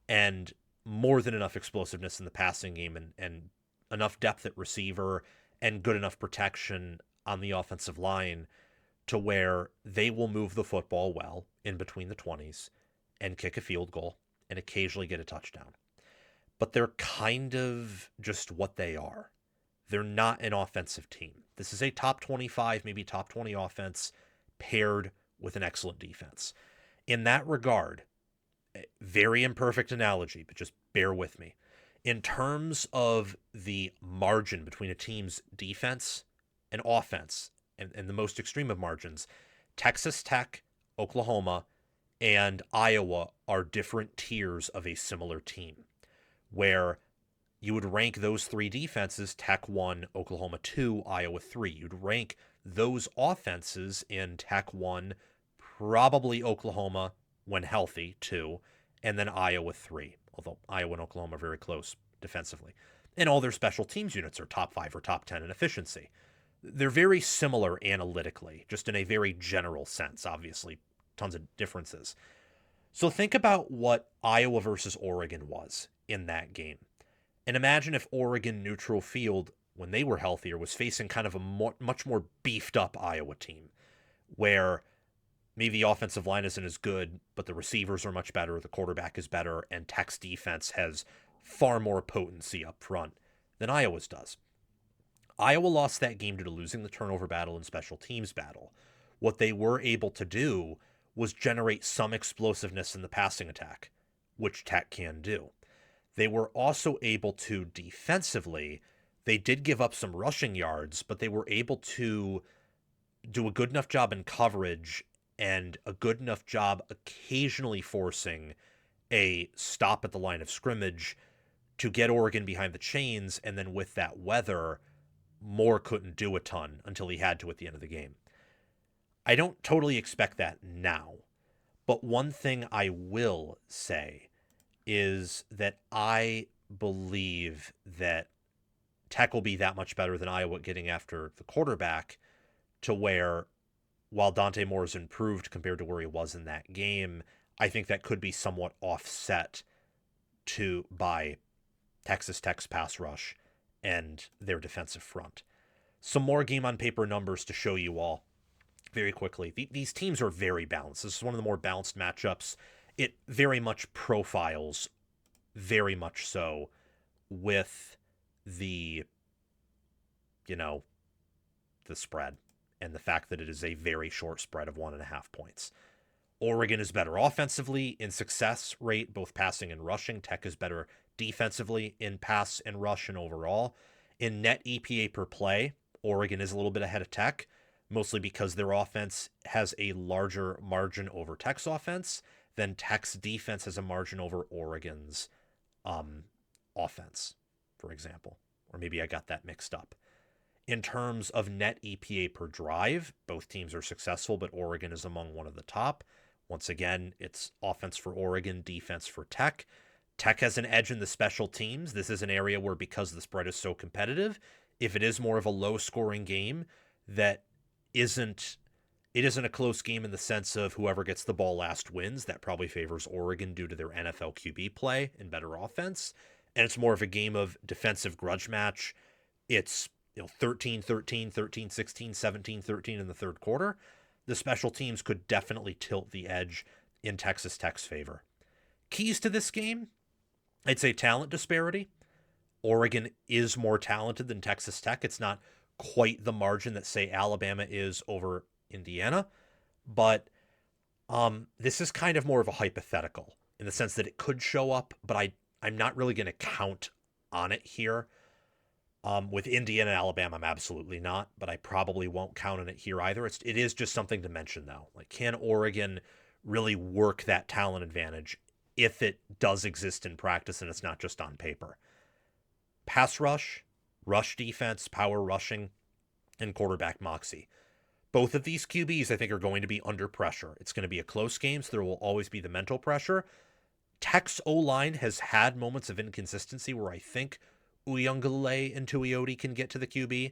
and more than enough explosiveness in the passing game, and enough depth at receiver and good enough protection on the offensive line to where they will move the football well in between the 20s and kick a field goal and occasionally get a touchdown. But they're kind of just what they are. They're not an offensive team. This is a top 25, maybe top 20 offense paired with an excellent defense. In that regard, very imperfect analogy, but just bear with me. In terms of the margin between a team's defense and offense, and the most extreme of margins, Texas Tech, Oklahoma, and Iowa are different tiers of a similar team, where you would rank those three defenses, Tech 1, Oklahoma 2, Iowa 3. You'd rank those offenses in Tech 1, probably Oklahoma, when healthy, 2, and then Iowa 3, although Iowa and Oklahoma are very close defensively. And all their special teams units are top 5 or top 10 in efficiency. They're very similar analytically, just in a very general sense, obviously tons of differences. So think about what Iowa versus Oregon was in that game. And imagine if Oregon neutral field, when they were healthier, was facing kind of a much more beefed up Iowa team, where maybe the offensive line isn't as good, but the receivers are much better, the quarterback is better, and Tech's defense has far more potency up front than Iowa's does. Iowa lost that game due to losing the turnover battle and special teams battle. What they were able to do was generate some explosiveness in the passing attack, which Tech can do. They were also able to defensively They did give up some rushing yards, but they were able to do a good enough job in coverage and a good enough job occasionally forcing a stop at the line of scrimmage to get Oregon behind the chains. And then with that weather, Moore couldn't do a ton until he had to at the end of the game. I don't totally expect that now. But one thing I will say is that I believe that Tech will be that much better than Iowa getting after the quarterback, to where while Dante Moore has improved compared to where he was in that game, I think that could be somewhat offset by Texas Tech's pass rush and their defensive front. Some more game on paper numbers to show you all very quickly. These teams are very balanced. This is one of the more balanced matchups. It very much profiles, very much so, with the, the spread and the fact that it is a very short spread of 1.5 points. Oregon is better offensively in success rate, both passing and rushing. Tech is better defensively in pass and rush and overall. In net EPA per play, Oregon is a little bit ahead of Tech, mostly because their offense has a larger margin over Tech's offense than Tech's defense has a margin over Oregon's offense, for example. Or maybe I got that mixed up. In terms of net EPA per drive, both teams are successful, but Oregon is among one of the top. Once again, it's offense for Oregon, defense for Tech. Tech has an edge in the special teams. This is an area where, because the spread is so competitive, if it is more of a low-scoring game, it isn't a close game in the sense of whoever gets the ball last wins. That probably favors Oregon due to their NFL QB play and better offense. And it's more of a game of defensive grudge match. It's 13-13, 13-16, 17-13 in the third quarter. The special teams could definitely tilt the edge in Texas Tech's favor. Keys to this game, I'd say talent disparity. Oregon is more talented than Texas Tech. It's not quite the margin that, say, Alabama is over Indiana, but this is kind of more of a hypothetical in the sense that it could show up, but I'm not really going to count on it here. With Indiana and Alabama, I'm absolutely not, but I probably won't count on it here either. It is just something to mention, though. Like, can Oregon really work that talent advantage if it does exist in practice and it's not just on paper? Pass rush, rush defense, power rushing, and quarterback moxie. Both of these QBs, I think, are going to be under pressure. It's going to be a close game, so there will always be the mental pressure. Tech's O-line has had moments of inconsistency where I think Uyunglele and Tuioti can get to the QB,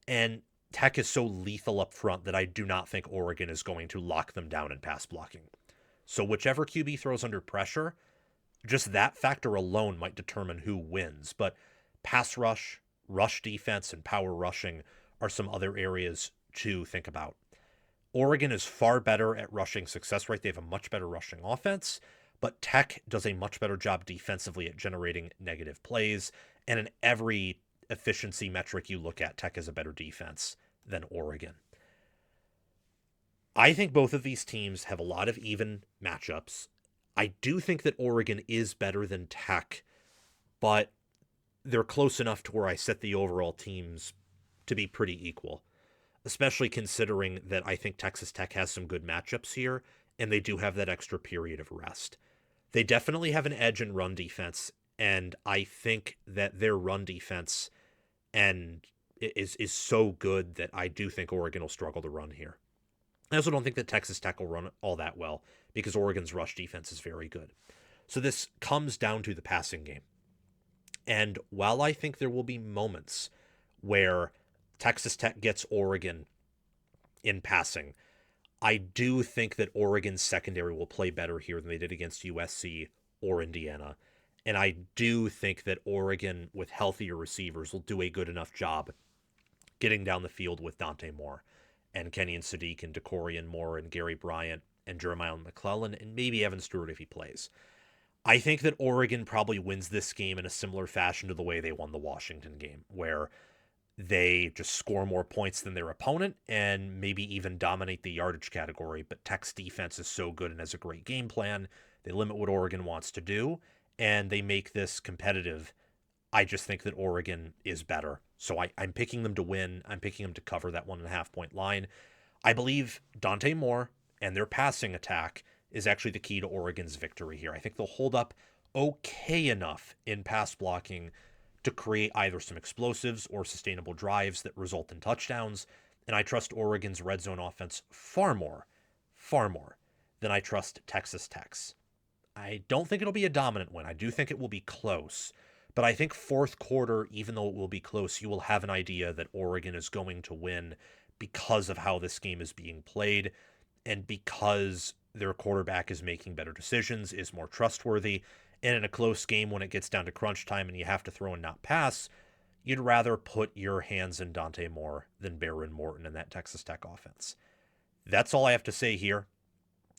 and Tech is so lethal up front that I do not think Oregon is going to lock them down in pass blocking. So whichever QB throws under pressure, just that factor alone might determine who wins. But pass rush, rush defense, and power rushing are some other areas to think about. Oregon is far better at rushing success rate. They have a much better rushing offense, but Tech does a much better job defensively at generating negative plays. And in every efficiency metric you look at, Tech has a better defense than Oregon. I think both of these teams have a lot of even matchups. I do think that Oregon is better than Tech, but they're close enough to where I set the overall teams to be pretty equal, especially considering that I think Texas Tech has some good matchups here, and they do have that extra period of rest. They definitely have an edge in run defense, and I think that their run defense is so good that I do think Oregon will struggle to run here. I also don't think that Texas Tech will run all that well because Oregon's rush defense is very good. So this comes down to the passing game. And while I think there will be moments where Texas Tech gets Oregon in passing, I do think that Oregon's secondary will play better here than they did against USC or Indiana. And I do think that Oregon, with healthier receivers, will do a good enough job getting down the field with Dante Moore and Kenyon Sadiq and DeCorian Moore and Gary Bryant and Jeremiah McClellan and maybe Evan Stewart if he plays. I think that Oregon probably wins this game in a similar fashion to the way they won the Washington game, where they just score more points than their opponent and maybe even dominate the yardage category. But Tech's defense is so good and has a great game plan. They limit what Oregon wants to do, and they make this competitive I just think that Oregon is better. So I'm picking them to win. I'm picking them to cover that 1.5-point line. I believe Dante Moore and their passing attack is actually the key to Oregon's victory here. I think they'll hold up okay enough in pass blocking to create either some explosives or sustainable drives that result in touchdowns. And I trust Oregon's red zone offense far more than I trust Texas Tech's. I don't think it'll be a dominant win. I do think it will be close. But I think fourth quarter, even though it will be close, you will have an idea that Oregon is going to win because of how this game is being played and because their quarterback is making better decisions, is more trustworthy. And in a close game, when it gets down to crunch time and you have to throw and not pass, you'd rather put your hands in Dante Moore than Brycen Moore in that Texas Tech offense. That's all I have to say here.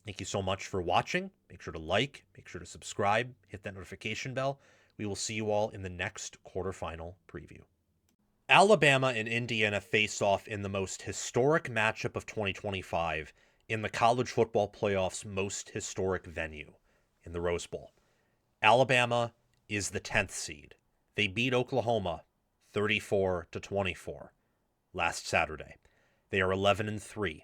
Thank you so much for watching. Make sure to like, make sure to subscribe, hit that notification bell. We will see you all in the next quarterfinal preview. Alabama and Indiana face off in the most historic matchup of 2025 in the College Football Playoff's most historic venue, in the Rose Bowl. Alabama is the 10th seed. They beat Oklahoma 34-24 last Saturday. They are 11-3.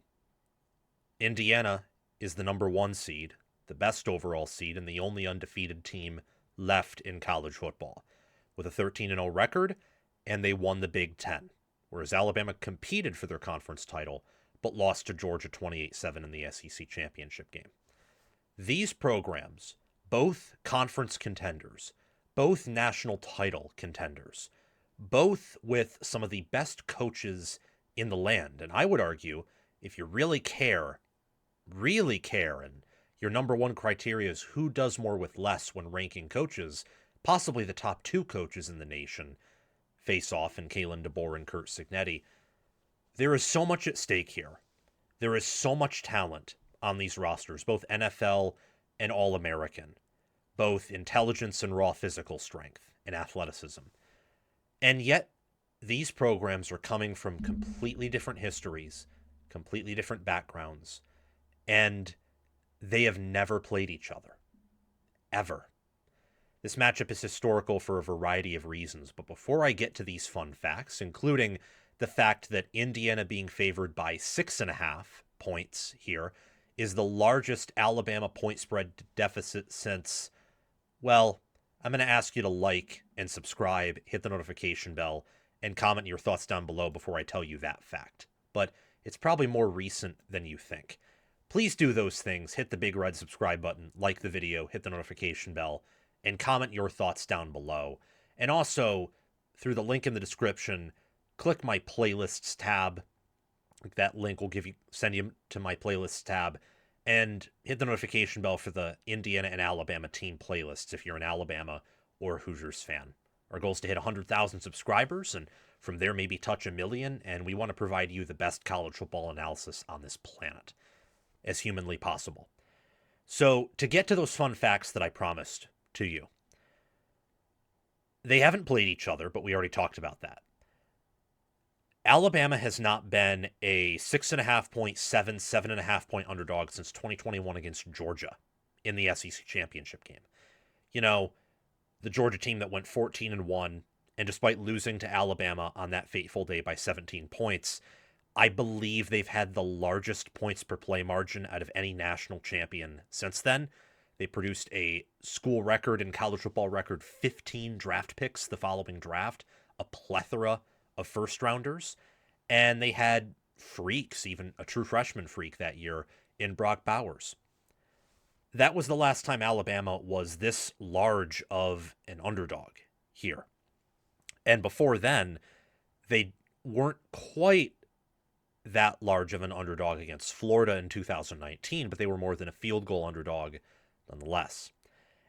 Indiana is the number 1 seed, the best overall seed, and the only undefeated team left in college football, with a 13-0 record, and they won the Big Ten, whereas Alabama competed for their conference title, but lost to Georgia 28-7 in the SEC championship game. These programs, both conference contenders, both national title contenders, both with some of the best coaches in the land, and I would argue, if you really care, and your number one criteria is who does more with less when ranking coaches, possibly the top 2 coaches in the nation face off in Kalen DeBoer and Curt Cignetti. There is so much at stake here. There is so much talent on these rosters, both NFL and All-American, both intelligence and raw physical strength and athleticism. And yet, these programs are coming from completely different histories, completely different backgrounds, and they have never played each other. Ever. This matchup is historical for a variety of reasons, but before I get to these fun facts, including the fact that Indiana being favored by 6.5 points here is the largest Alabama point spread deficit since, well, I'm going to ask you to like and subscribe, hit the notification bell, and comment your thoughts down below before I tell you that fact. But it's probably more recent than you think. Please do those things. Hit the big red subscribe button, like the video, hit the notification bell, and comment your thoughts down below. And also, through the link in the description, click my playlists tab. That link will send you to my playlists tab, and hit the notification bell for the Indiana and Alabama team playlists if you're an Alabama or Hoosiers fan. Our goal is to hit 100,000 subscribers, and from there maybe touch 1 million, and we want to provide you the best college football analysis on this planet as humanly possible. So, to get to those fun facts that I promised to you, they haven't played each other, but we already talked about that. Alabama has not been a 6.5 point, 7.5 point underdog since 2021 against Georgia in the SEC championship game. You know, the Georgia team that went 14-1, and despite losing to Alabama on that fateful day by 17 points, I believe they've had the largest points per play margin out of any national champion since then. They produced a school record and college football record 15 draft picks the following draft, a plethora of first rounders, and they had freaks, even a true freshman freak that year in Brock Bowers. That was the last time Alabama was this large of an underdog here. And before then, they weren't quite that large of an underdog against Florida in 2019, but they were more than a field goal underdog nonetheless.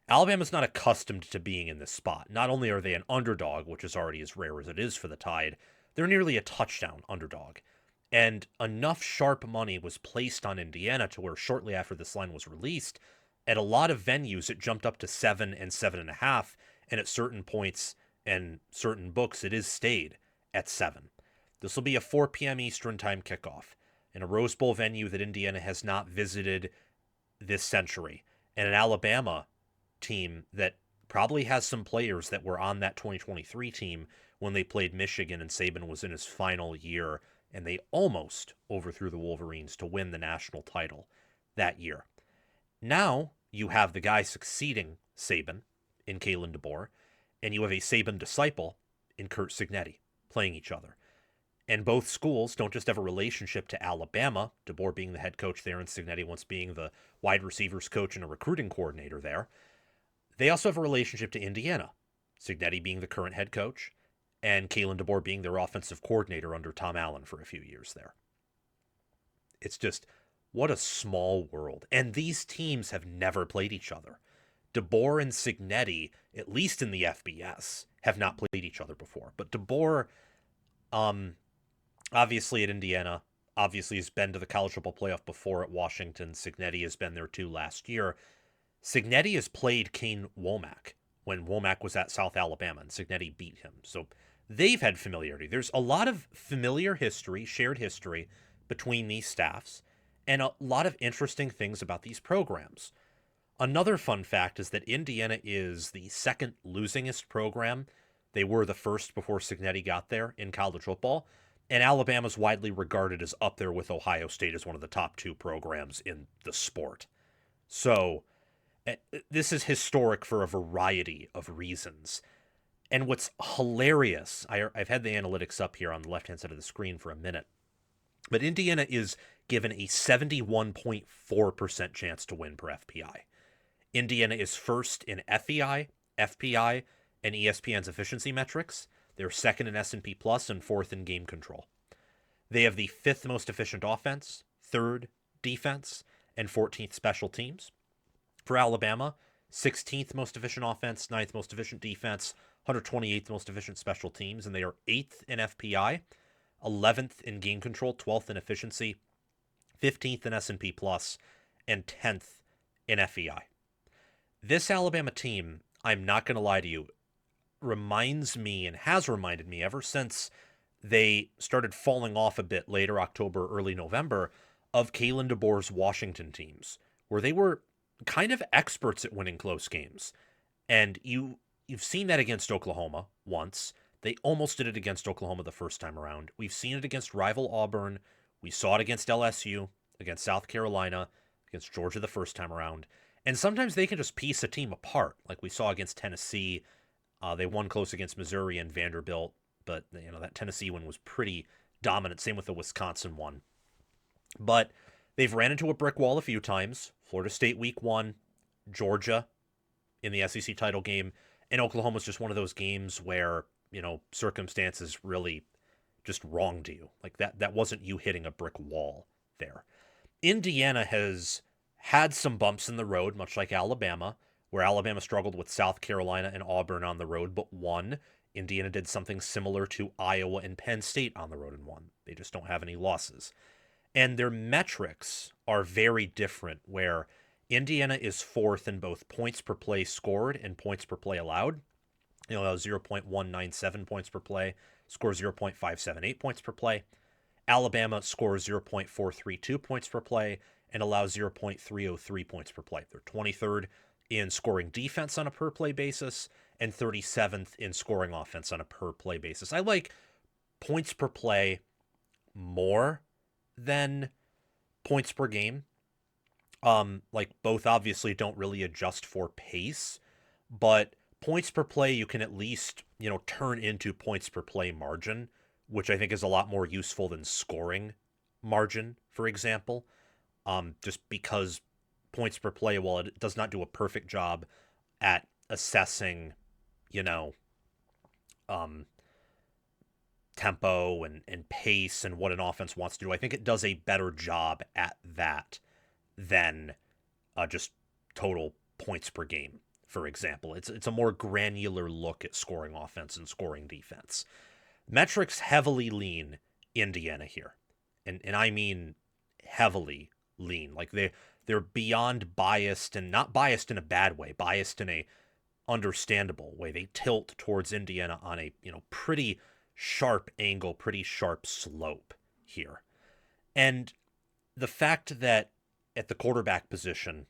Alabama's not accustomed to being in this spot. Not only are they an underdog, which is already as rare as it is for the Tide, they're nearly a touchdown underdog. And enough sharp money was placed on Indiana to where shortly after this line was released, at a lot of venues it jumped up to 7 and 7.5, and at certain points and certain books it is stayed at 7. This will be a 4 p.m. Eastern time kickoff in a Rose Bowl venue that Indiana has not visited this century, and an Alabama team that probably has some players that were on that 2023 team when they played Michigan and Saban was in his final year, and they almost overthrew the Wolverines to win the national title that year. Now you have the guy succeeding Saban in Kalen DeBoer, and you have a Saban disciple in Curt Cignetti playing each other. And both schools don't just have a relationship to Alabama, DeBoer being the head coach there and Cignetti once being the wide receivers coach and a recruiting coordinator there. They also have a relationship to Indiana, Cignetti being the current head coach and Kalen DeBoer being their offensive coordinator under Tom Allen for a few years there. It's just, what a small world. And these teams have never played each other. DeBoer and Cignetti, at least in the FBS, have not played each other before. But DeBoer, obviously at Indiana, obviously has been to the College Football Playoff before at Washington. Cignetti has been there too last year. Cignetti has played Kane Womack when Womack was at South Alabama, and Cignetti beat him. So they've had familiarity. There's a lot of familiar history, shared history between these staffs, and a lot of interesting things about these programs. Another fun fact is that Indiana is the second losingest program. They were the first before Cignetti got there in college football. And Alabama's widely regarded as up there with Ohio State as one of the top two programs in the sport. So this is historic for a variety of reasons. And what's hilarious, I've had the analytics up here on the left-hand side of the screen for a minute, but Indiana is given a 71.4% chance to win per FPI. Indiana is first in FEI, FPI, and ESPN's efficiency metrics. They're second in S&P Plus and fourth in game control. They have the fifth most efficient offense, third defense, and 14th special teams. For Alabama, 16th most efficient offense, 9th most efficient defense, 128th most efficient special teams, and they are 8th in FPI, 11th in game control, 12th in efficiency, 15th in S&P Plus, and 10th in FEI. This Alabama team, I'm not going to lie to you, reminds me and has reminded me ever since they started falling off a bit later October, early November, of Kalen DeBoer's Washington teams, where they were kind of experts at winning close games. And you've seen that against Oklahoma once. They almost did it against Oklahoma the first time around. We've seen it against rival Auburn. We saw it against LSU, against South Carolina, against Georgia the first time around. And sometimes they can just piece a team apart, like we saw against Tennessee. They won close against Missouri and Vanderbilt, but that Tennessee one was pretty dominant. Same with the Wisconsin one. But they've ran into a brick wall a few times. Florida State week 1, Georgia in the SEC title game, and Oklahoma's just one of those games where, circumstances really just wronged you. Like that wasn't you hitting a brick wall there. Indiana has had some bumps in the road, much like Alabama, where Alabama struggled with South Carolina and Auburn on the road, but won. Indiana did something similar to Iowa and Penn State on the road and won. They just don't have any losses. And their metrics are very different, where Indiana is fourth in both points per play scored and points per play allowed. 0.197 points per play, scores 0.578 points per play. Alabama scores 0.432 points per play and allows 0.303 points per play. They're 23rd in scoring defense on a per play basis and 37th in scoring offense on a per play basis. I like points per play more than points per game. Like both obviously don't really adjust for pace, but points per play you can at least, turn into points per play margin, which I think is a lot more useful than scoring margin, for example. Just because points per play, while it does not do a perfect job at assessing, tempo and pace and what an offense wants to do, I think it does a better job at that than just total points per game, for example. It's a more granular look at scoring offense and scoring defense. Metrics heavily lean Indiana here. And I mean heavily lean. Like they're beyond biased, and not biased in a bad way, biased in a understandable way. They tilt towards Indiana on a, pretty sharp angle, pretty sharp slope here. And the fact that at the quarterback position,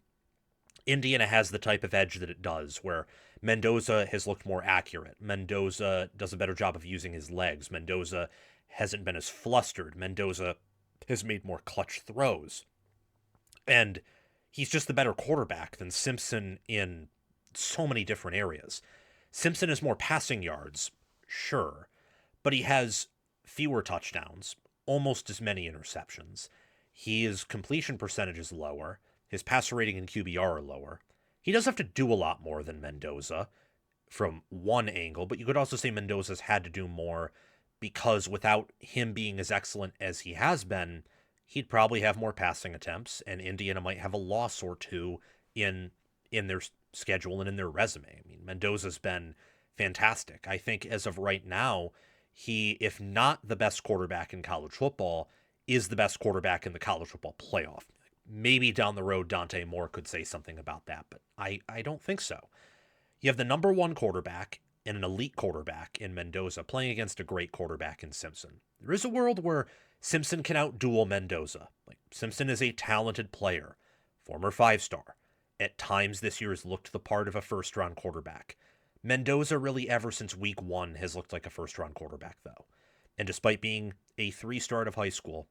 Indiana has the type of edge that it does, where Mendoza has looked more accurate. Mendoza does a better job of using his legs. Mendoza hasn't been as flustered. Mendoza has made more clutch throws. And he's just the better quarterback than Simpson in so many different areas. Simpson has more passing yards, sure, but he has fewer touchdowns, almost as many interceptions. His completion percentage is lower. His passer rating and QBR are lower. He does have to do a lot more than Mendoza from one angle, but you could also say Mendoza's had to do more because without him being as excellent as he has been, he'd probably have more passing attempts, and Indiana might have a loss or two in their schedule and in their resume. I mean, Mendoza's been fantastic. I think as of right now, he, if not the best quarterback in college football, is the best quarterback in the college football playoff. Maybe down the road, Dante Moore could say something about that, but I don't think so. You have the number one quarterback and an elite quarterback in Mendoza playing against a great quarterback in Simpson. There is a world where Simpson can outduel Mendoza. Like, Simpson is a talented player, former five-star. At times this year has looked the part of a first-round quarterback. Mendoza really ever since week one has looked like a first-round quarterback, though. And despite being a three-star out of high school,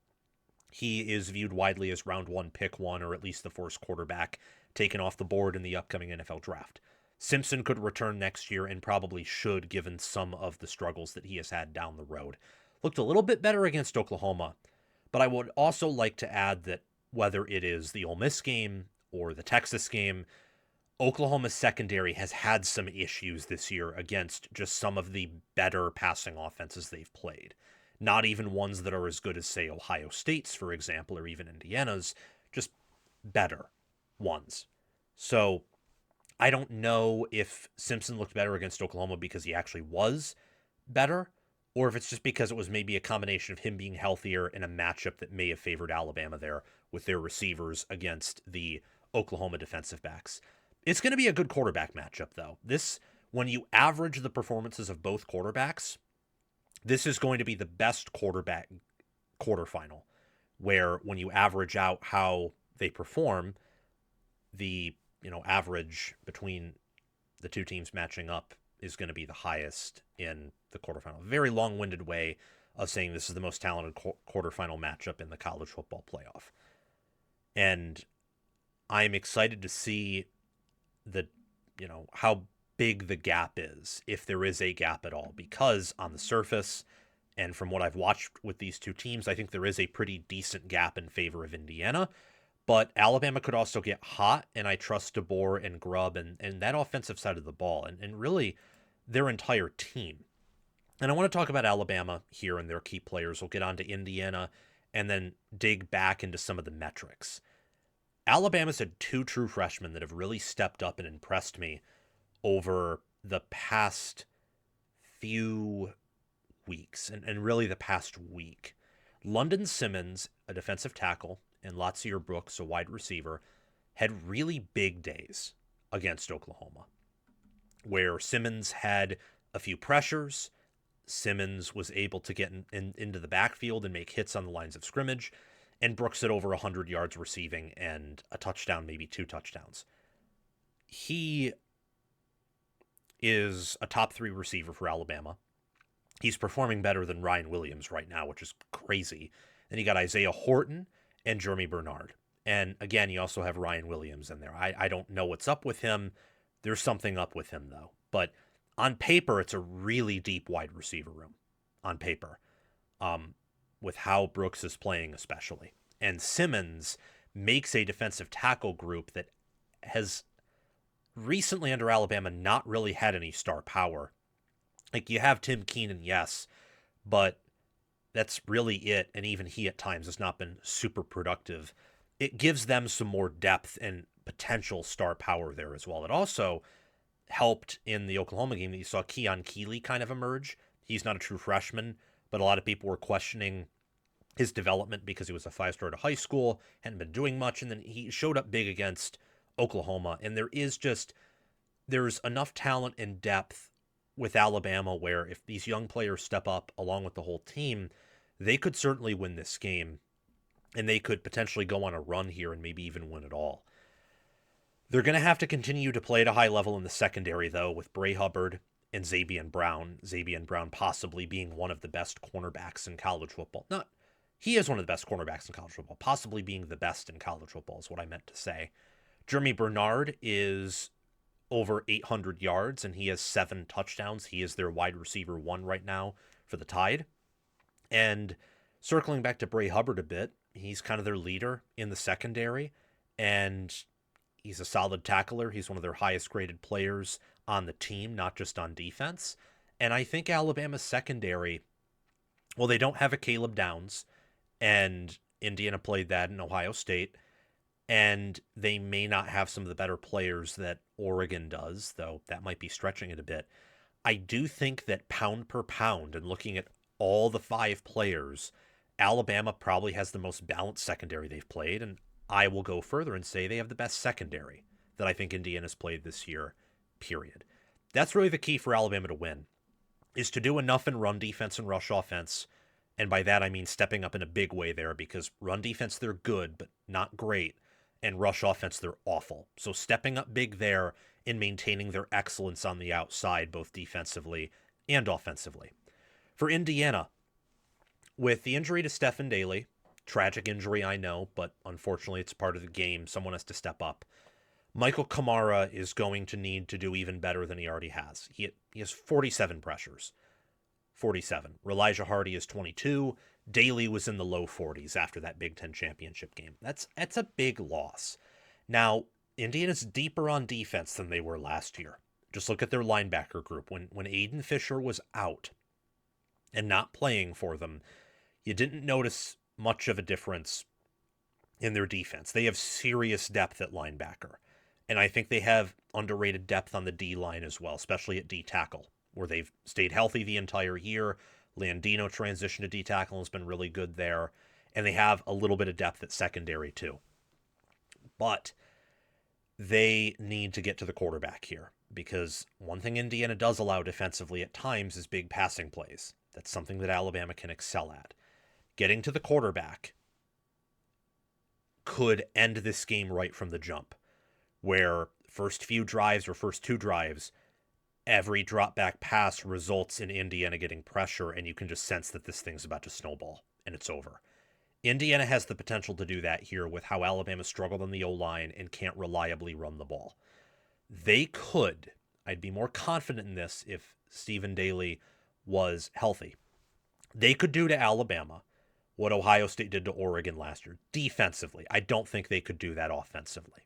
he is viewed widely as round one, pick one, or at least the first quarterback taken off the board in the upcoming NFL draft. Simpson could return next year and probably should, given some of the struggles that he has had down the road. Looked a little bit better against Oklahoma, but I would also like to add that whether it is the Ole Miss game or the Texas game, Oklahoma's secondary has had some issues this year against just some of the better passing offenses they've played. Not even ones that are as good as, say, Ohio State's, for example, or even Indiana's, just better ones. So I don't know if Simpson looked better against Oklahoma because he actually was better, or if it's just because it was maybe a combination of him being healthier in a matchup that may have favored Alabama there with their receivers against the Oklahoma defensive backs. It's going to be a good quarterback matchup, though. When you average the performances of both quarterbacks, this is going to be the best quarterback quarterfinal, where when you average out how they perform, the average between the two teams matching up is going to be the highest in the quarterfinal. Very long-winded way of saying this is the most talented quarterfinal matchup in the college football playoff. And I'm excited to see how big the gap is, if there is a gap at all, because on the surface and from what I've watched with these two teams, I think there is a pretty decent gap in favor of Indiana. But Alabama could also get hot, and I trust DeBoer and Grubb and that offensive side of the ball, and really their entire team. And I want to talk about Alabama here and their key players. We'll get on to Indiana and then dig back into some of the metrics. Alabama's had two true freshmen that have really stepped up and impressed me over the past few weeks and really the past week. London Simmons, a defensive tackle, and Latsier Brooks, a wide receiver, had really big days against Oklahoma, where Simmons had a few pressures. Simmons was able to get into the backfield and make hits on the lines of scrimmage, and Brooks had over 100 yards receiving and a touchdown, maybe two touchdowns. He is a top three receiver for Alabama. He's performing better than Ryan Williams right now, which is crazy. Then you got Isaiah Horton and Jeremy Bernard. And again, you also have Ryan Williams in there. I don't know what's up with him. There's something up with him, though. But on paper, it's a really deep wide receiver room. On paper. With how Brooks is playing especially. And Simmons makes a defensive tackle group that has recently under Alabama not really had any star power. Like, you have Tim Keenan, yes, but that's really it, and even he at times has not been super productive. It gives them some more depth and potential star power there as well. It also helped in the Oklahoma game that you saw Keon Keeley kind of emerge. He's not a true freshman, but a lot of people were questioning his development because he was a five-star out of high school, hadn't been doing much, and then he showed up big against Oklahoma. And there's enough talent and depth with Alabama where if these young players step up along with the whole team, they could certainly win this game, and they could potentially go on a run here and maybe even win it all. They're going to have to continue to play at a high level in the secondary, though, with Bray Hubbard and Xavier Brown. Xavier Brown possibly being one of the best cornerbacks in college football. Not, he is one of the best cornerbacks in college football, possibly being the best in college football is what I meant to say. Jeremy Bernard is over 800 yards and he has 7 touchdowns. He is their wide receiver 1 right now for the Tide. And circling back to Bray Hubbard a bit, he's kind of their leader in the secondary, and he's a solid tackler. He's one of their highest graded players on the team, not just on defense. And I think Alabama's secondary, well, they don't have a Caleb Downs, and Indiana played that in Ohio State, and they may not have some of the better players that Oregon does, though that might be stretching it a bit. I do think that pound per pound, and looking at all the 5 players, Alabama probably has the most balanced secondary they've played, and I will go further and say they have the best secondary that I think Indiana's played this year, period. That's really the key for Alabama to win, is to do enough in run defense and rush offense, and by that I mean stepping up in a big way there, because run defense, they're good, but not great, and rush offense, they're awful. So stepping up big there and maintaining their excellence on the outside, both defensively and offensively. For Indiana, with the injury to Stephen Daly, tragic injury, I know, but unfortunately it's part of the game. Someone has to step up. Michael Kamara is going to need to do even better than he already has. He has 47 pressures. 47. Elijah Hardy is 22. Daly was in the low 40s after that Big Ten championship game. That's a big loss. Now, Indiana's deeper on defense than they were last year. Just look at their linebacker group. When Aiden Fisher was out and not playing for them, you didn't notice much of a difference in their defense. They have serious depth at linebacker. And I think they have underrated depth on the D line as well, especially at D tackle, where they've stayed healthy the entire year. Landino transition to D tackle has been really good there. And they have a little bit of depth at secondary too. But they need to get to the quarterback here, because one thing Indiana does allow defensively at times is big passing plays. That's something that Alabama can excel at. Getting to the quarterback could end this game right from the jump, where first few drives or first 2 drives, every drop back pass results in Indiana getting pressure, and you can just sense that this thing's about to snowball, and it's over. Indiana has the potential to do that here with how Alabama struggled on the O-line and can't reliably run the ball. They could. I'd be more confident in this if Stephen Daly was healthy. They could do to Alabama what Ohio State did to Oregon last year defensively. I don't think they could do that offensively.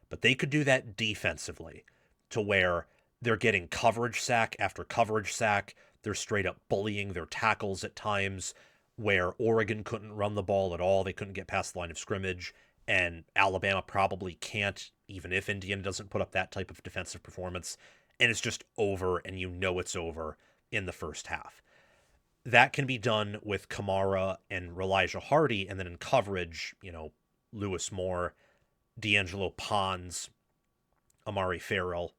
But they could do that defensively, to where they're getting coverage sack after coverage sack. They're straight up bullying their tackles at times, where Oregon couldn't run the ball at all. They couldn't get past the line of scrimmage, and Alabama probably can't, even if Indiana doesn't put up that type of defensive performance. And it's just over, and you know it's over in the first half. That can be done with Kamara and Elijah Hardy, and then in coverage, Lewis Moore, D'Angelo Pons, Amari Farrell,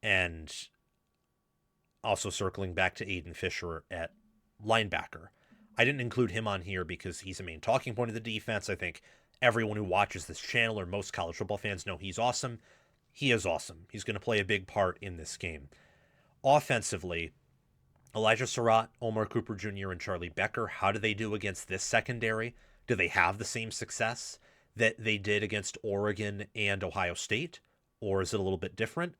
and also circling back to Aiden Fisher at linebacker. I didn't include him on here because he's a main talking point of the defense. I think everyone who watches this channel, or most college football fans, know he's awesome. He is awesome. He's going to play a big part in this game. Offensively, Elijah Surratt, Omar Cooper Jr., and Charlie Becker, how do they do against this secondary? Do they have the same success that they did against Oregon and Ohio State? Or is it a little bit different?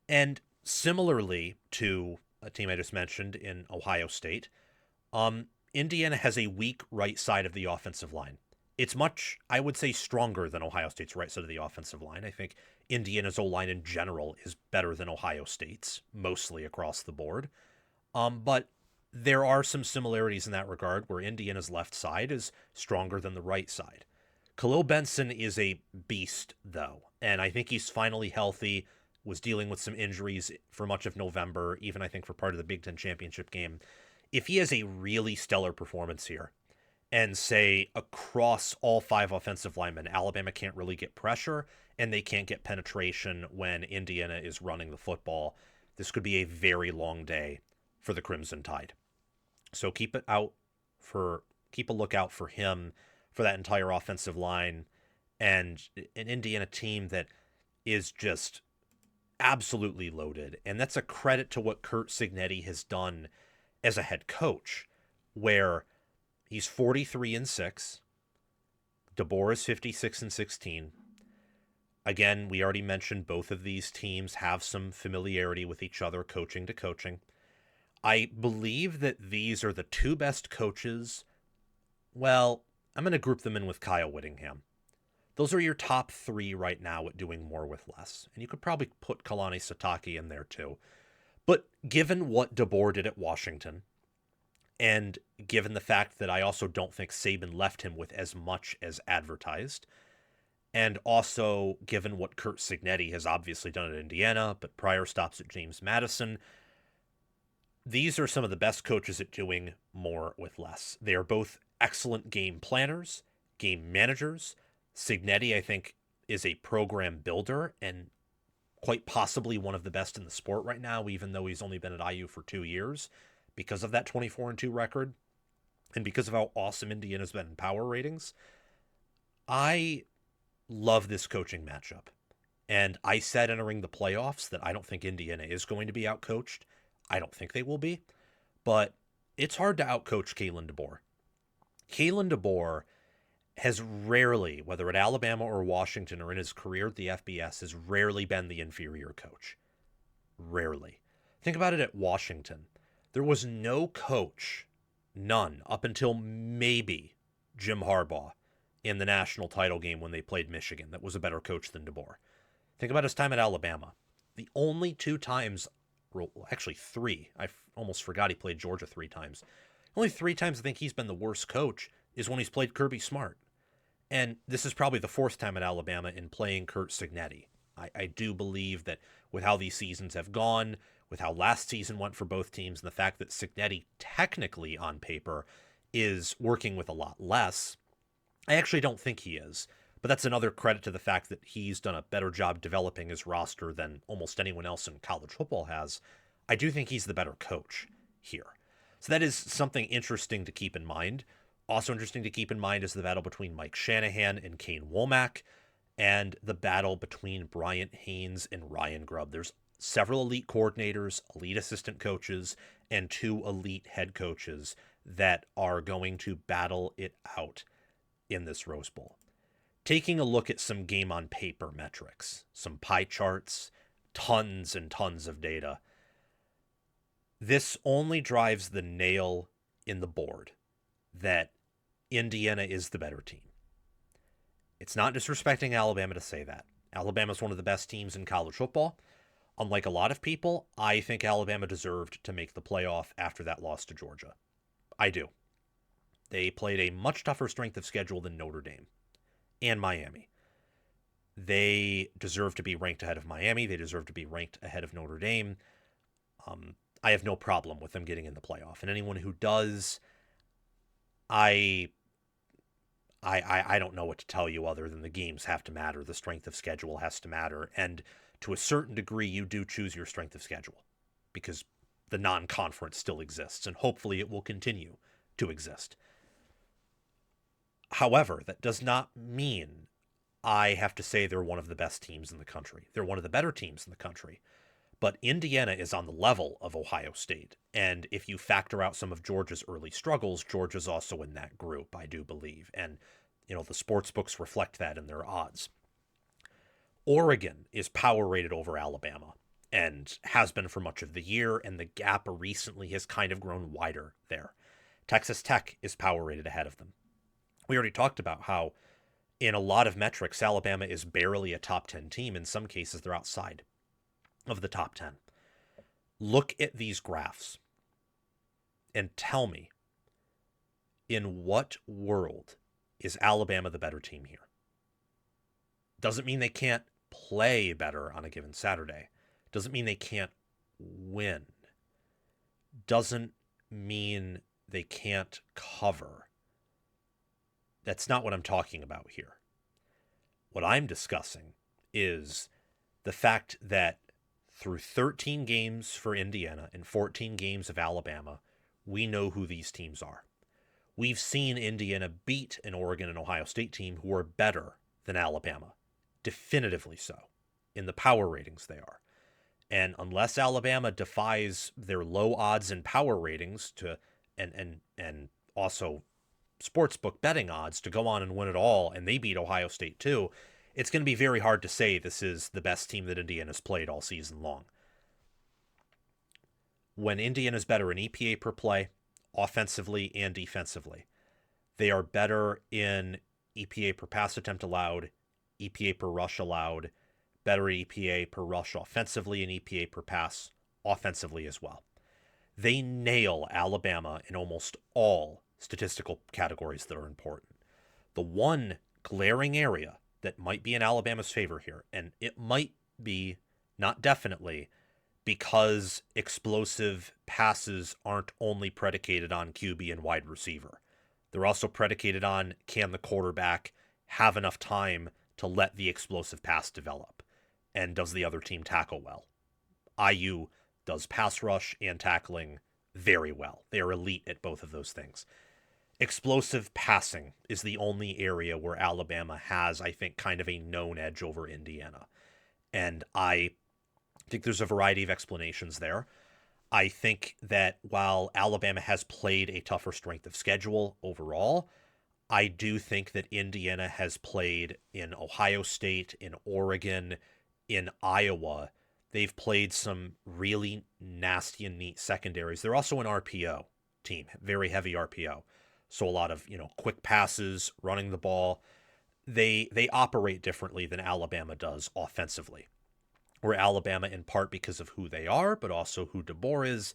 And similarly to a team I just mentioned in Ohio State, Indiana has a weak right side of the offensive line. It's much, I would say, stronger than Ohio State's right side of the offensive line. I think Indiana's O-line in general is better than Ohio State's, mostly across the board. But there are some similarities in that regard, where Indiana's left side is stronger than the right side. Khalil Benson is a beast, though, and I think he's finally healthy, was dealing with some injuries for much of November, even I think for part of the Big Ten championship game. If he has a really stellar performance here, and say across all 5 offensive linemen, Alabama can't really get pressure, and they can't get penetration when Indiana is running the football, this could be a very long day for the Crimson Tide. So keep a lookout for him, for that entire offensive line, and an Indiana team that is just absolutely loaded. And that's a credit to what Curt Cignetti has done as a head coach, where he's 43-6. DeBoer is 56-16. Again, we already mentioned both of these teams have some familiarity with each other, coaching to coaching. I believe that these are the two best coaches. Well, I'm going to group them in with Kyle Whittingham. Those are your top three right now at doing more with less. And you could probably put Kalani Sitake in there too. But given what DeBoer did at Washington, and given the fact that I also don't think Saban left him with as much as advertised, and also given what Curt Cignetti has obviously done at Indiana, but prior stops at James Madison, these are some of the best coaches at doing more with less. They are both excellent game planners, game managers. Cignetti, I think, is a program builder and quite possibly one of the best in the sport right now, even though he's only been at IU for 2 years because of that 24-2 record and because of how awesome Indiana's been in power ratings. I love this coaching matchup. And I said entering the playoffs that I don't think Indiana is going to be outcoached. I don't think they will be. But it's hard to outcoach Kalen DeBoer. Kalen DeBoer has rarely, whether at Alabama or Washington or in his career at the FBS, has rarely been the inferior coach. Rarely. Think about it at Washington. There was no coach, none, up until maybe Jim Harbaugh in the national title game when they played Michigan that was a better coach than DeBoer. Think about his time at Alabama. The only two times, well, actually three, I almost forgot he played Georgia 3 times. Only 3 times I think he's been the worst coach is when he's played Kirby Smart. And this is probably the 4th time at Alabama in playing Curt Cignetti. I do believe that with how these seasons have gone, with how last season went for both teams, and the fact that Cignetti technically on paper is working with a lot less, I actually don't think he is. But that's another credit to the fact that he's done a better job developing his roster than almost anyone else in college football has. I do think he's the better coach here. So that is something interesting to keep in mind. Also interesting to keep in mind is the battle between Mike Shanahan and Kane Womack, and the battle between Bryant Haynes and Ryan Grubb. There's several elite coordinators, elite assistant coaches, and 2 elite head coaches that are going to battle it out in this Rose Bowl. Taking a look at some game on paper metrics, some pie charts, tons and tons of data, this only drives the nail in the board that Indiana is the better team. It's not disrespecting Alabama to say that. Alabama's one of the best teams in college football. Unlike a lot of people, I think Alabama deserved to make the playoff after that loss to Georgia. I do. They played a much tougher strength of schedule than Notre Dame and Miami. They deserve to be ranked ahead of Miami. They deserve to be ranked ahead of Notre Dame. I have no problem with them getting in the playoff. And anyone who does, I don't know what to tell you other than the games have to matter. The strength of schedule has to matter. And to a certain degree, you do choose your strength of schedule because the non-conference still exists, and hopefully it will continue to exist. However, that does not mean I have to say they're one of the best teams in the country. They're one of the better teams in the country. But Indiana is on the level of Ohio State. And if you factor out some of Georgia's early struggles, Georgia's also in that group, I do believe. And, the sports books reflect that in their odds. Oregon is power rated over Alabama and has been for much of the year, and the gap recently has kind of grown wider there. Texas Tech is power rated ahead of them. We already talked about how in a lot of metrics, Alabama is barely a top 10 team. In some cases, they're outside of the top 10. Look at these graphs and tell me, in what world is Alabama the better team here? Doesn't mean they can't play better on a given Saturday. Doesn't mean they can't win. Doesn't mean they can't cover. That's not what I'm talking about here. What I'm discussing is the fact that through 13 games for Indiana and 14 games of Alabama, we know who these teams are. We've seen Indiana beat an Oregon and Ohio State team who are better than Alabama. Definitively so. in the power ratings they are. And unless Alabama defies their low odds and power ratings to and also sportsbook betting odds to go on and win it all, and they beat Ohio State too, it's going to be very hard to say this is the best team that Indiana's played all season long. When Indiana's better in EPA per play, offensively and defensively, they are better in EPA per pass attempt allowed, EPA per rush allowed, better EPA per rush offensively, and EPA per pass offensively as well. They nail Alabama in almost all statistical categories that are important. The one glaring area that might be in Alabama's favor here, and it might be, not definitely, because explosive passes aren't only predicated on QB and wide receiver. They're also predicated on, can the quarterback have enough time to let the explosive pass develop? And does the other team tackle well? IU does pass rush and tackling very well. They are elite at both of those things. Explosive passing is the only area where Alabama has, I think, kind of a known edge over Indiana. And I think there's a variety of explanations there. I think that while Alabama has played a tougher strength of schedule overall, I do think that Indiana has played in Ohio State, in Oregon, in Iowa. They've played some really nasty and neat secondaries. They're also an RPO team, very heavy RPO. So a lot of, quick passes, running the ball. They operate differently than Alabama does offensively. Where Alabama, in part because of who they are, but also who DeBoer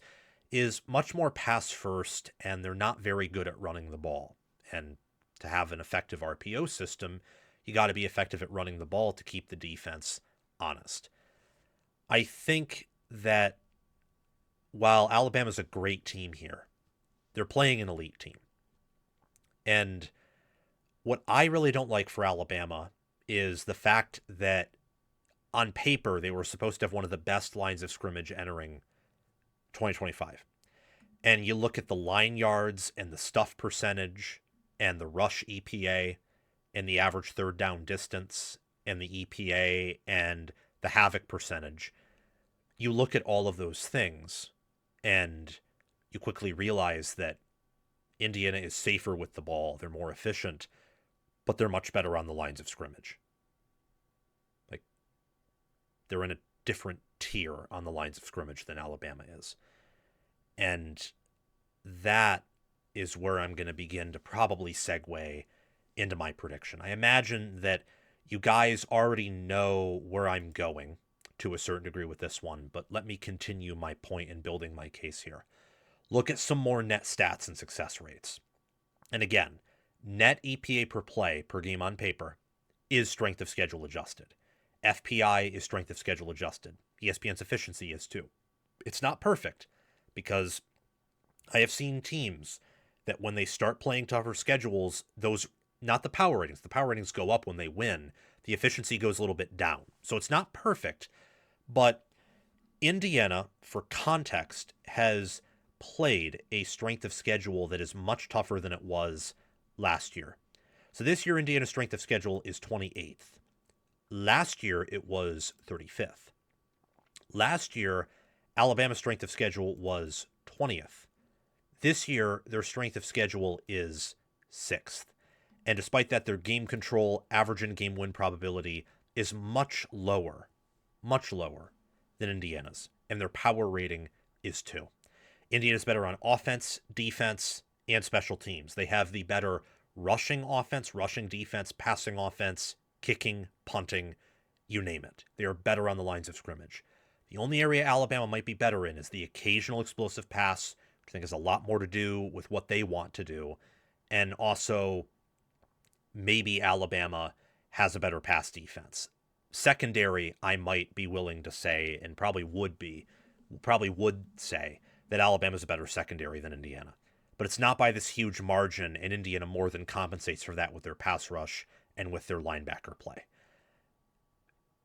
is much more pass first, and they're not very good at running the ball. And to have an effective RPO system, you got to be effective at running the ball to keep the defense honest. I think that while Alabama's a great team here, they're playing an elite team. And what I really don't like for Alabama is the fact that on paper they were supposed to have one of the best lines of scrimmage entering 2025. And you look at the line yards and the stuff percentage and the rush EPA and the average third down distance and the EPA and the havoc percentage. You look at all of those things and you quickly realize that Indiana is safer with the ball. They're more efficient, but they're much better on the lines of scrimmage. Like, they're in a different tier on the lines of scrimmage than Alabama is. And that is where I'm going to begin to probably segue into my prediction. I imagine that you guys already know where I'm going to a certain degree with this one, but let me continue my point in building my case here. Look at some more net stats and success rates. And again, net EPA per play per game on paper is strength of schedule adjusted. FPI is strength of schedule adjusted. ESPN's efficiency is too. It's not perfect because I have seen teams that when they start playing tougher schedules, those, not the power ratings go up when they win. The efficiency goes a little bit down. So it's not perfect, but Indiana, for context, has played a strength of schedule that is much tougher than it was last year. So this year, Indiana's strength of schedule is 28th. Last year, it was 35th. Last year, Alabama's strength of schedule was 20th. This year, their strength of schedule is 6th. And despite that, their game control, average in-game win probability is much lower than Indiana's. And their power rating is 2. Indiana's better on offense, defense, and special teams. They have the better rushing offense, rushing defense, passing offense, kicking, punting, you name it. They are better on the lines of scrimmage. The only area Alabama might be better in is the occasional explosive pass, which I think has a lot more to do with what they want to do. And also, maybe Alabama has a better pass defense. Secondary, I might be willing to say, and probably would say, that Alabama's a better secondary than Indiana. But it's not by this huge margin, and Indiana more than compensates for that with their pass rush and with their linebacker play.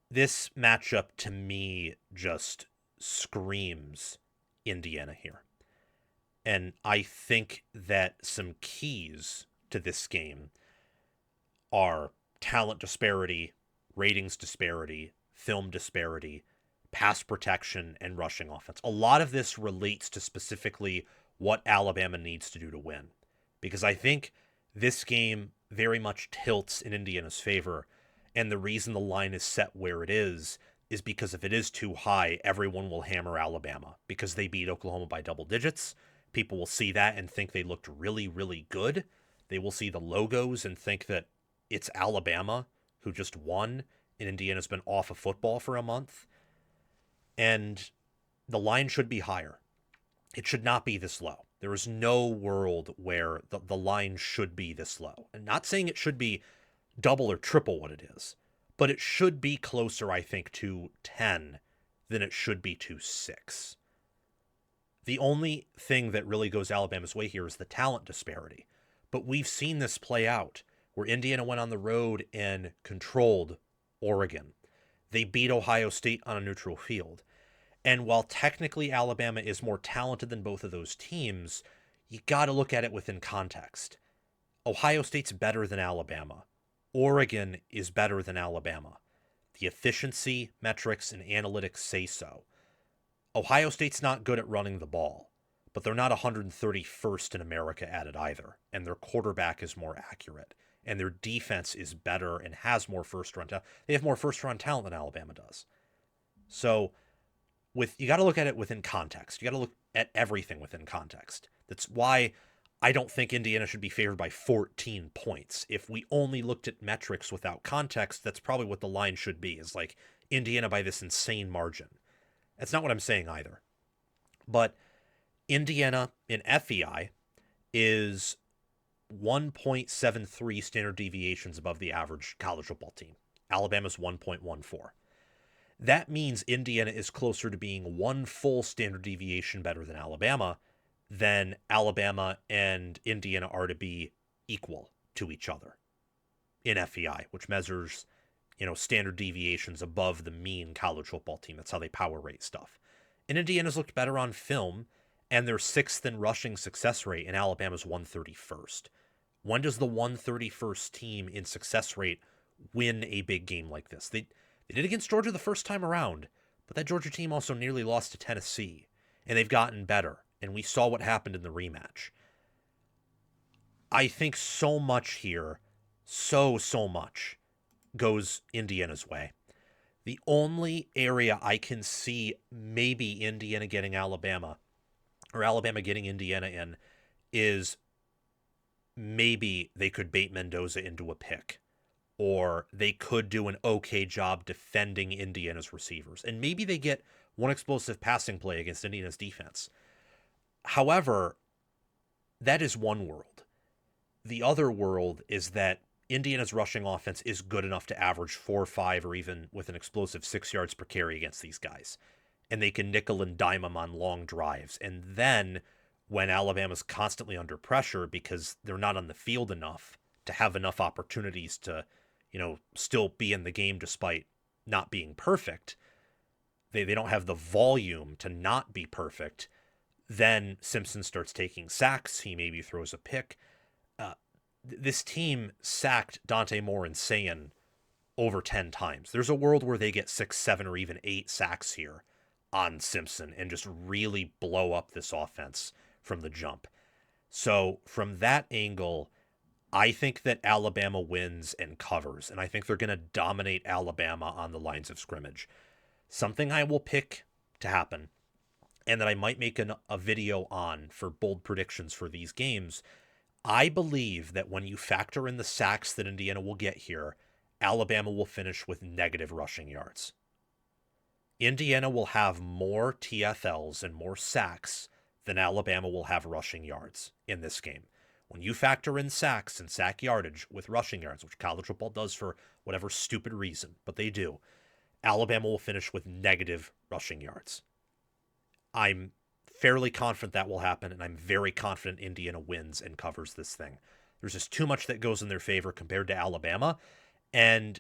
This matchup, to me, just screams Indiana here. And I think that some keys to this game are talent disparity, ratings disparity, film disparity, pass protection, and rushing offense. A lot of this relates to specifically what Alabama needs to do to win. Because I think this game very much tilts in Indiana's favor. And the reason the line is set where it is because if it is too high, everyone will hammer Alabama because they beat Oklahoma by double digits. People will see that and think they looked really, really good. They will see the logos and think that it's Alabama who just won and Indiana's been off of football for a month. And the line should be higher. It should not be this low. There is no world where the line should be this low. And not saying it should be double or triple what it is, but it should be closer, I think, to 10 than it should be to 6. The only thing that really goes Alabama's way here is the talent disparity. But we've seen this play out where Indiana went on the road and controlled Oregon. They beat Ohio State on a neutral field. And while technically Alabama is more talented than both of those teams, you got to look at it within context. Ohio State's better than Alabama. Oregon is better than Alabama. The efficiency metrics and analytics say so. Ohio State's not good at running the ball, but they're not 131st in America at it either. And their quarterback is more accurate. And their defense is better and has more first-round talent. They have more first-round talent than Alabama does. So you got to look at it within context. You got to look at everything within context. That's why I don't think Indiana should be favored by 14 points. If we only looked at metrics without context, that's probably what the line should be, is like Indiana by this insane margin. That's not what I'm saying either. But Indiana in FEI is 1.73 standard deviations above the average college football team. Alabama's 1.14. That means Indiana is closer to being one full standard deviation better than Alabama than Alabama and Indiana are to be equal to each other in FEI, which measures, standard deviations above the mean college football team. That's how they power rate stuff. And Indiana's looked better on film, and they're 6th in rushing success rate, and Alabama's 131st. When does the 131st team in success rate win a big game like this? They did against Georgia the first time around, but that Georgia team also nearly lost to Tennessee, and they've gotten better, and we saw what happened in the rematch. I think so much here, so much, goes Indiana's way. The only area I can see maybe Indiana getting Alabama, or Alabama getting Indiana in, is maybe they could bait Mendoza into a pick. Or they could do an okay job defending Indiana's receivers. And maybe they get one explosive passing play against Indiana's defense. However, that is one world. The other world is that Indiana's rushing offense is good enough to average 4 or 5 or even with an explosive 6 yards per carry against these guys. And they can nickel and dime them on long drives. And then when Alabama's constantly under pressure because they're not on the field enough to have enough opportunities to still be in the game despite not being perfect. They don't have the volume to not be perfect. Then Simpson starts taking sacks. He maybe throws a pick. This team sacked Dante Moore and Sayin over 10 times. There's a world where they get 6, 7, or even 8 sacks here on Simpson and just really blow up this offense from the jump. So from that angle, I think that Alabama wins and covers, and I think they're going to dominate Alabama on the lines of scrimmage. Something I will pick to happen, and that I might make a video on for bold predictions for these games. I believe that when you factor in the sacks that Indiana will get here, Alabama will finish with negative rushing yards. Indiana will have more TFLs and more sacks than Alabama will have rushing yards in this game. When you factor in sacks and sack yardage with rushing yards, which college football does for whatever stupid reason, but they do, Alabama will finish with negative rushing yards. I'm fairly confident that will happen, and I'm very confident Indiana wins and covers this thing. There's just too much that goes in their favor compared to Alabama, and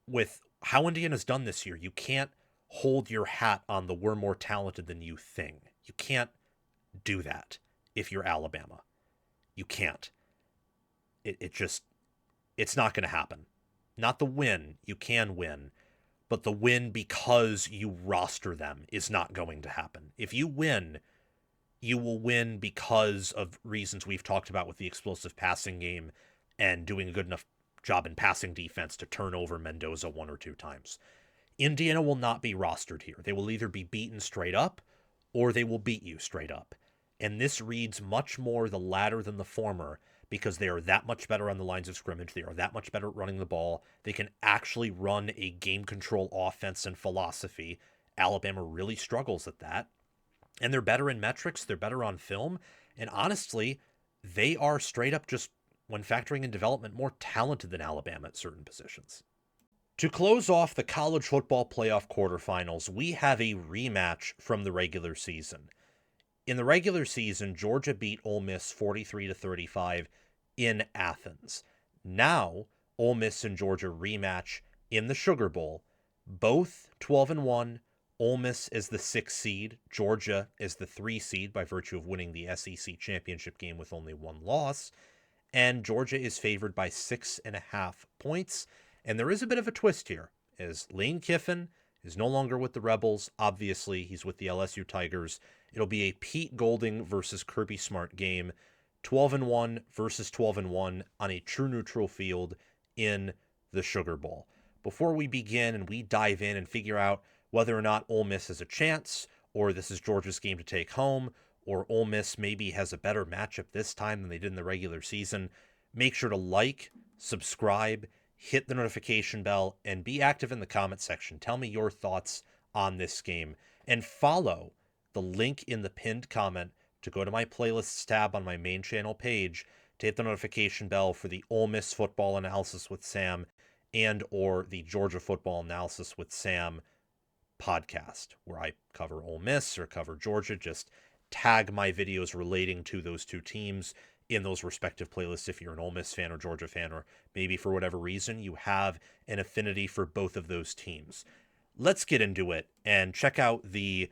with how Indiana's done this year, you can't hold your hat on the we're more talented than you thing. You can't do that if you're Alabama. You can't. It's not going to happen. Not the win. You can win. but the win because you roster them is not going to happen. If you win, you will win because of reasons we've talked about with the explosive passing game and doing a good enough job in passing defense to turn over Mendoza one or two times. Indiana will not be rostered here. They will either be beaten straight up or they will beat you straight up. And this reads much more the latter than the former because they are that much better on the lines of scrimmage. They are that much better at running the ball. They can actually run a game control offense and philosophy. Alabama really struggles at that. And they're better in metrics. They're better on film. And honestly, they are straight up just, when factoring in development, more talented than Alabama at certain positions. To close off the college football playoff quarterfinals, we have a rematch from the regular season. In the regular season, Georgia beat Ole Miss 43-35 in Athens. Now, Ole Miss and Georgia rematch in the Sugar Bowl. Both 12-1. Ole Miss is the 6th seed. Georgia is the 3 seed by virtue of winning the SEC championship game with only one loss. And Georgia is favored by 6.5 points. And there is a bit of a twist here, as Lane Kiffin is no longer with the Rebels. Obviously, he's with the LSU Tigers. It'll be a Pete Golding versus Kirby Smart game, 12-1 versus 12-1 on a true neutral field in the Sugar Bowl. Before we begin and we dive in and figure out whether or not Ole Miss has a chance, or this is Georgia's game to take home, or Ole Miss maybe has a better matchup this time than they did in the regular season, make sure to like, subscribe, hit the notification bell, and be active in the comment section. Tell me your thoughts on this game. And follow the link in the pinned comment to go to my playlists tab on my main channel page to hit the notification bell for the Ole Miss football analysis with Sam and or the Georgia football analysis with Sam podcast, where I cover Ole Miss or cover Georgia. Just tag my videos relating to those two teams in those respective playlists if you're an Ole Miss fan or Georgia fan, or maybe for whatever reason you have an affinity for both of those teams. Let's get into it and check out the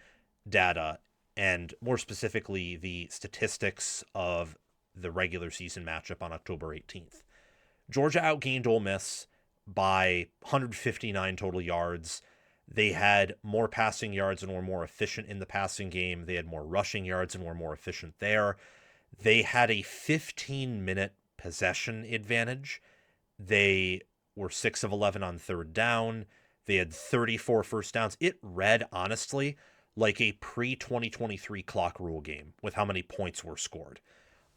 data and more specifically the statistics of the regular season matchup on October 18th. Georgia outgained Ole Miss by 159 total yards. They had more passing yards and were more efficient in the passing game. They had more rushing yards and were more efficient there. They had a 15-minute possession advantage. They were 6 of 11 on third down. They had 34 first downs. It read, honestly, like a pre-2023 clock rule game with how many points were scored.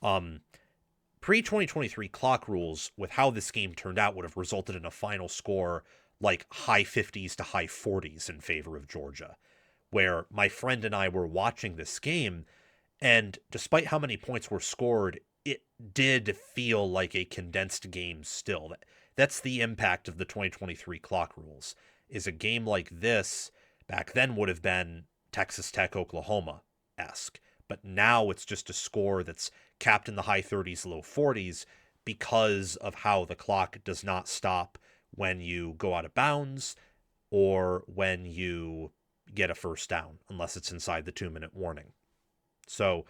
Pre-2023 clock rules, with how this game turned out, would have resulted in a final score like high 50s to high 40s in favor of Georgia, where my friend and I were watching this game, and despite how many points were scored, it did feel like a condensed game still. That's the impact of the 2023 clock rules, is a game like this back then would have been Texas Tech, Oklahoma-esque. But now it's just a score that's capped in the high 30s, low 40s because of how the clock does not stop when you go out of bounds or when you get a first down, unless it's inside the 2-minute warning. So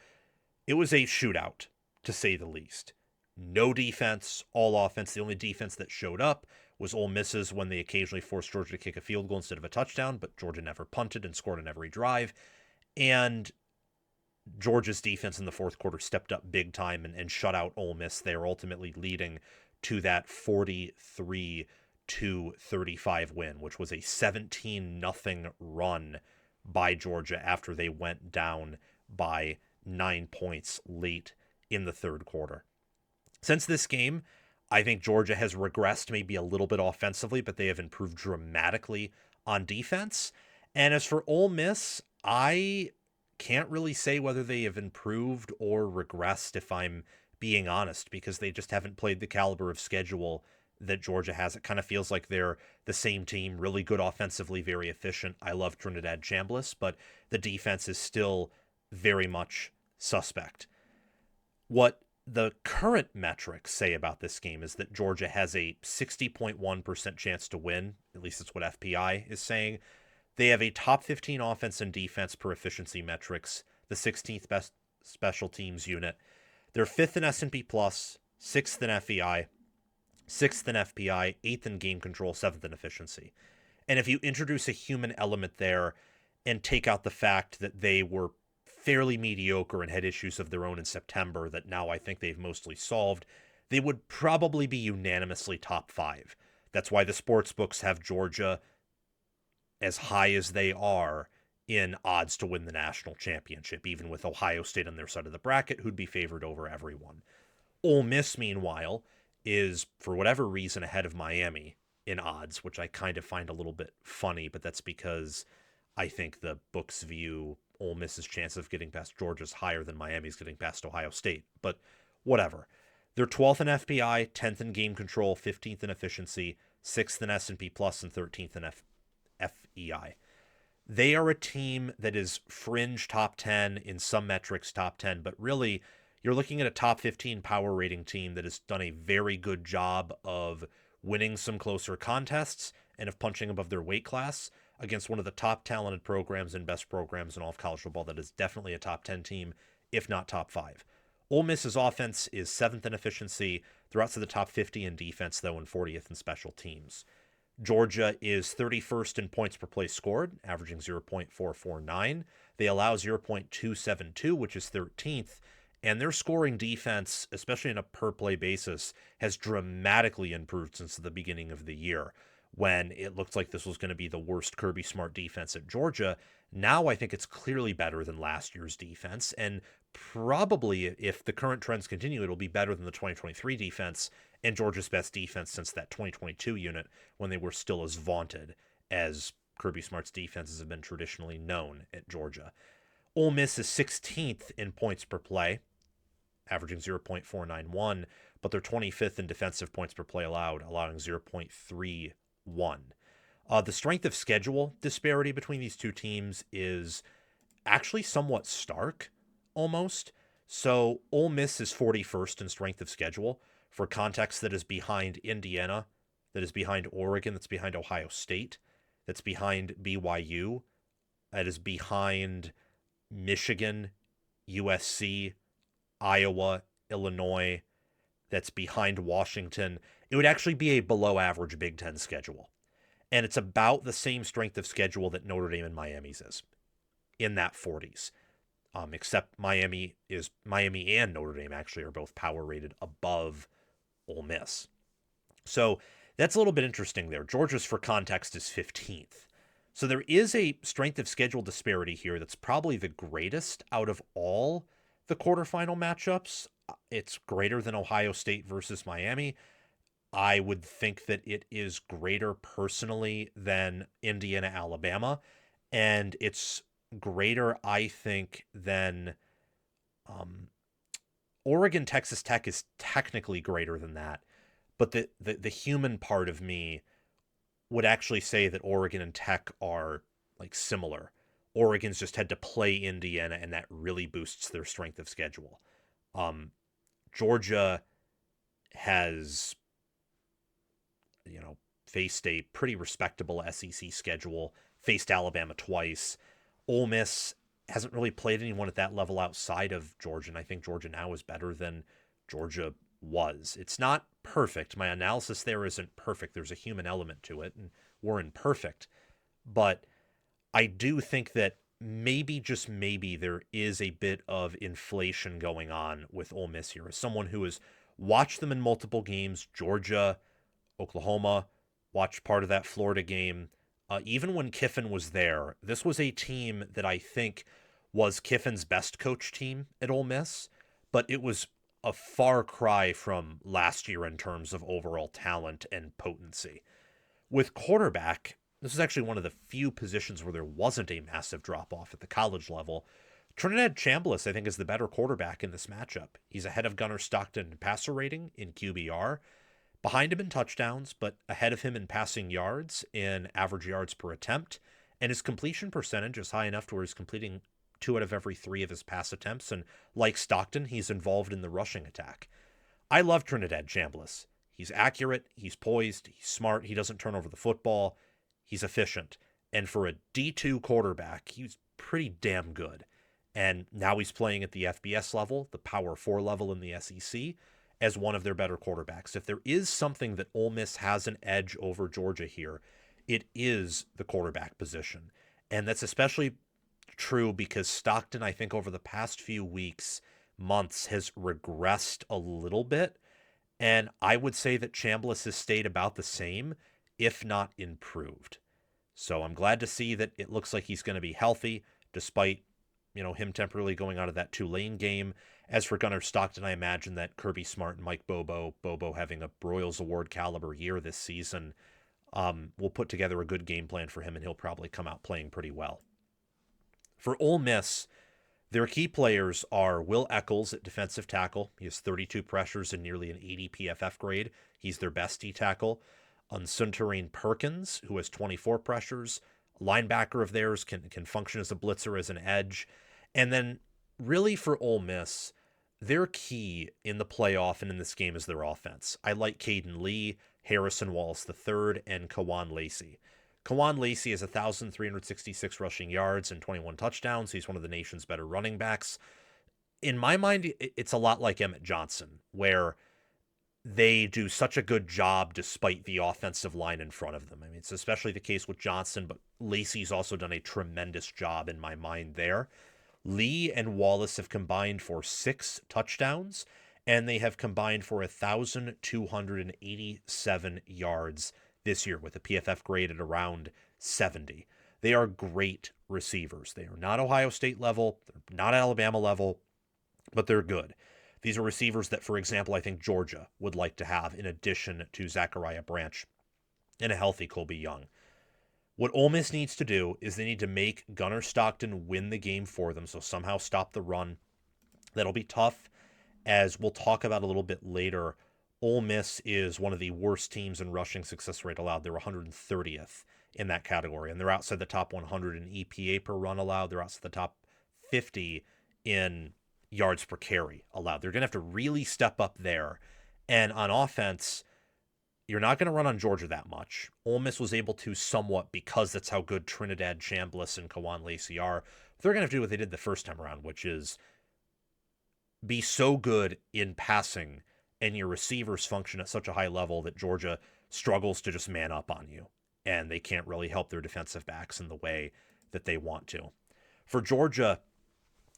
it was a shootout, to say the least. No defense, all offense. The only defense that showed up was Ole Miss's when they occasionally forced Georgia to kick a field goal instead of a touchdown, but Georgia never punted and scored on every drive. And Georgia's defense in the fourth quarter stepped up big time and shut out Ole Miss there, ultimately leading to that 43-35 win, which was a 17-0 run by Georgia after they went down by 9 points late in the third quarter. Since this game, I think Georgia has regressed maybe a little bit offensively, but they have improved dramatically on defense. And as for Ole Miss, I can't really say whether they have improved or regressed, if I'm being honest, because they just haven't played the caliber of schedule that Georgia has. It kind of feels like they're the same team, really good offensively, very efficient. I love Trinidad Chambliss, but the defense is still very much suspect. What the current metrics say about this game is that Georgia has a 60.1% chance to win. At least that's what FPI is saying. They have a top 15 offense and defense per efficiency metrics, the 16th best special teams unit. They're 5th in S&P Plus, 6th in FEI, 6th in FPI, 8th in game control, 7th in efficiency. And if you introduce a human element there and take out the fact that they were fairly mediocre and had issues of their own in September that now I think they've mostly solved, they would probably be unanimously top 5. That's why the sports books have Georgia as high as they are in odds to win the national championship, even with Ohio State on their side of the bracket, who'd be favored over everyone. Ole Miss, meanwhile, is, for whatever reason, ahead of Miami in odds, which I kind of find a little bit funny, but that's because I think the books view Ole Miss's chance of getting past Georgia's higher than Miami's getting past Ohio State. But whatever. They're 12th in FPI, 10th in game control, 15th in efficiency, 6th in S&P Plus, and 13th in FEI. They are a team that is fringe top 10, in some metrics top 10, but really you're looking at a top 15 power rating team that has done a very good job of winning some closer contests and of punching above their weight class against one of the top talented programs and best programs in all of college football that is definitely a top 10 team, if not top 5. Ole Miss's offense is 7th in efficiency. They're outside the top 50 in defense, though, and 40th in special teams. Georgia is 31st in points per play scored, averaging 0.449. They allow 0.272, which is 13th. And their scoring defense, especially on a per play basis, has dramatically improved since the beginning of the year, when it looked like this was going to be the worst Kirby Smart defense at Georgia. Now I think it's clearly better than last year's defense, and probably if the current trends continue, it'll be better than the 2023 defense and Georgia's best defense since that 2022 unit, when they were still as vaunted as Kirby Smart's defenses have been traditionally known at Georgia. Ole Miss is 16th in points per play, averaging 0.491, but they're 25th in defensive points per play allowed, allowing 0.31. The strength of schedule disparity between these two teams is actually somewhat stark, almost. So Ole Miss is 41st in strength of schedule. For context, that is behind Indiana, that is behind Oregon, that's behind Ohio State, that's behind BYU, that is behind Michigan, USC, Iowa, Illinois, that's behind Washington. It would actually be a below average Big Ten schedule. And it's about the same strength of schedule that Notre Dame and Miami's is, in that 40s. Except Miami and Notre Dame actually are both power rated above Ole Miss. So that's a little bit interesting there. Georgia's, for context, is 15th. So there is a strength of schedule disparity here that's probably the greatest out of all the quarterfinal matchups. It's greater than Ohio State versus Miami. I would think that it is greater personally than Indiana, Alabama. And it's greater, I think, than Oregon, Texas Tech is technically greater than that. But the human part of me would actually say that Oregon and Tech are like similar. Oregon's just had to play Indiana, and that really boosts their strength of schedule. Georgia has, faced a pretty respectable SEC schedule, faced Alabama twice. Ole Miss hasn't really played anyone at that level outside of Georgia, and I think Georgia now is better than Georgia was. It's not perfect. My analysis there isn't perfect. There's a human element to it, and we're imperfect. But I do think that maybe, just maybe, there is a bit of inflation going on with Ole Miss here. As someone who has watched them in multiple games, Georgia, Oklahoma, watched part of that Florida game, even when Kiffin was there, this was a team that I think was Kiffin's best coach team at Ole Miss, but it was a far cry from last year in terms of overall talent and potency. With quarterback, this is actually one of the few positions where there wasn't a massive drop-off at the college level. Trinidad Chambliss, I think, is the better quarterback in this matchup. He's ahead of Gunnar Stockton in passer rating in QBR, behind him in touchdowns, but ahead of him in passing yards, in average yards per attempt, and his completion percentage is high enough to where he's completing 2 out of every 3 of his pass attempts, and like Stockton, he's involved in the rushing attack. I love Trinidad Chambliss. He's accurate, he's poised, he's smart, he doesn't turn over the football, he's efficient, and for a D2 quarterback, he's pretty damn good. And now he's playing at the FBS level, the Power 4 level in the SEC, as one of their better quarterbacks. If there is something that Ole Miss has an edge over Georgia here, it is the quarterback position. And that's especially true because Stockton, I think, over the past few weeks, months, has regressed a little bit. And I would say that Chambliss has stayed about the same, if not improved. So I'm glad to see that it looks like he's going to be healthy, despite, him temporarily going out of that Tulane game. As for Gunnar Stockton, I imagine that Kirby Smart and Mike Bobo having a Broyles Award caliber year this season, will put together a good game plan for him, and he'll probably come out playing pretty well. For Ole Miss, their key players are Will Eccles at defensive tackle. He has 32 pressures and nearly an 80 PFF grade. He's their best D tackle. Suntarine Perkins, who has 24 pressures. Linebacker of theirs can function as a blitzer, as an edge. And then really for Ole Miss, their key in the playoff and in this game is their offense. I like Caden Lee, Harrison Wallace III, and Kawan Lacey. Kawan Lacey has 1,366 rushing yards and 21 touchdowns. He's one of the nation's better running backs. In my mind, it's a lot like Emmett Johnson, where they do such a good job despite the offensive line in front of them. I mean, it's especially the case with Johnson, but Lacey's also done a tremendous job in my mind there. Lee and Wallace have combined for 6 touchdowns, and they have combined for 1,287 yards this year with a PFF grade at around 70. They are great receivers. They are not Ohio State level, they're not Alabama level, but they're good. These are receivers that, for example, I think Georgia would like to have in addition to Zachariah Branch and a healthy Colby Young. What Ole Miss needs to do is they need to make Gunnar Stockton win the game for them, so somehow stop the run. That'll be tough, as we'll talk about a little bit later. Ole Miss is one of the worst teams in rushing success rate allowed. They're 130th in that category, and they're outside the top 100 in EPA per run allowed. They're outside the top 50 in yards per carry allowed. They're going to have to really step up there. And on offense, you're not going to run on Georgia that much. Ole Miss was able to somewhat because that's how good Trinidad Chambliss and Kawan Lacey are. They're going to have to do what they did the first time around, which is be so good in passing and your receivers function at such a high level that Georgia struggles to just man up on you, and they can't really help their defensive backs in the way that they want to. For Georgia,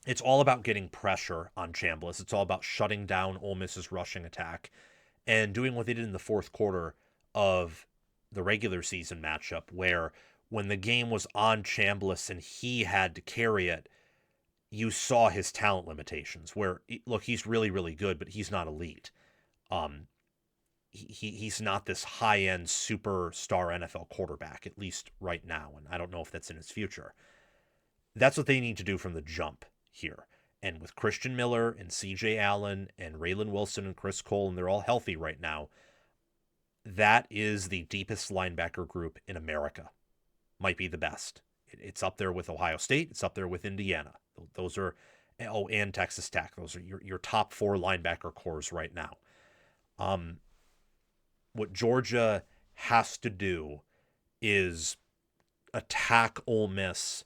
it's all about getting pressure on Chambliss. It's all about shutting down Ole Miss's rushing attack and doing what they did in the fourth quarter of the regular season matchup, where when the game was on Chambliss and he had to carry it, you saw his talent limitations, where, look, he's really, really good, but he's not elite. He's not this high-end superstar NFL quarterback, at least right now, and I don't know if that's in his future. That's what they need to do from the jump here. And with Christian Miller and CJ Allen and Raylan Wilson and Chris Cole, and they're all healthy right now, that is the deepest linebacker group in America. Might be the best. It's up there with Ohio State. It's up there with Indiana. Those are, and Texas Tech. Those are your top 4 linebacker cores right now. What Georgia has to do is attack Ole Miss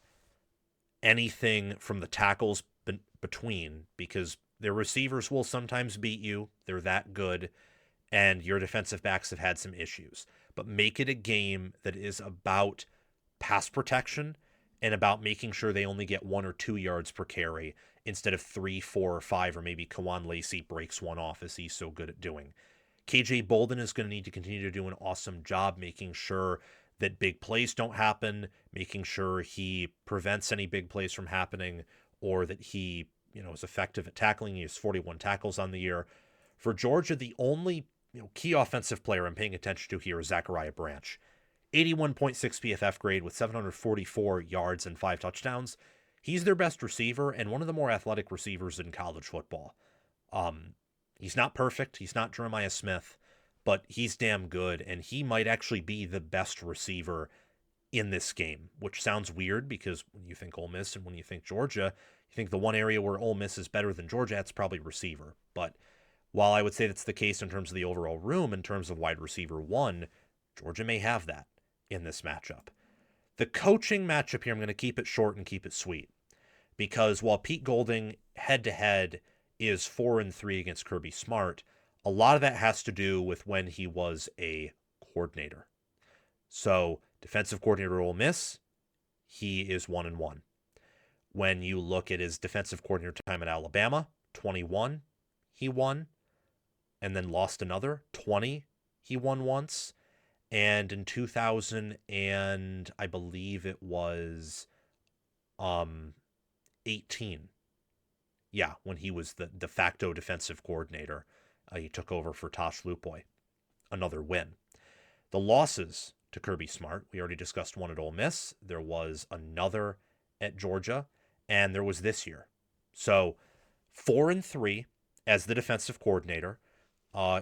anything from the tackles between, because their receivers will sometimes beat you. They're that good, and your defensive backs have had some issues. But make it a game that is about pass protection and about making sure they only get 1 or 2 yards per carry instead of 3, 4, or 5, or maybe Kawan Lacey breaks one off, as he's so good at doing. KJ Bolden is going to need to continue to do an awesome job making sure that big plays don't happen, making sure he prevents any big plays from happening, or that he, is effective at tackling. He has 41 tackles on the year. For Georgia, the only key offensive player I'm paying attention to here is Zachariah Branch. 81.6 PFF grade with 744 yards and 5 touchdowns. He's their best receiver and one of the more athletic receivers in college football. He's not perfect. He's not Jeremiah Smith, but he's damn good, and he might actually be the best receiver in this game, which sounds weird because when you think Ole Miss and when you think Georgia, you think the one area where Ole Miss is better than Georgia, that's probably receiver. But while I would say that's the case in terms of the overall room, in terms of wide receiver 1, Georgia may have that in this matchup. The coaching matchup here, I'm going to keep it short and keep it sweet, because while Pete Golding head-to-head is 4-3 against Kirby Smart, a lot of that has to do with when he was a coordinator. So Defensive coordinator at Ole Miss, he is 1-1. When you look at his defensive coordinator time at Alabama, 21, he won, and then lost another. 20, he won once. And in 2000, and I believe it was 18. Yeah, when he was the de facto defensive coordinator, he took over for Tosh Lupoy. Another win. The losses to Kirby Smart, we already discussed one at Ole Miss. There was another at Georgia, and there was this year. So 4-3 as the defensive coordinator.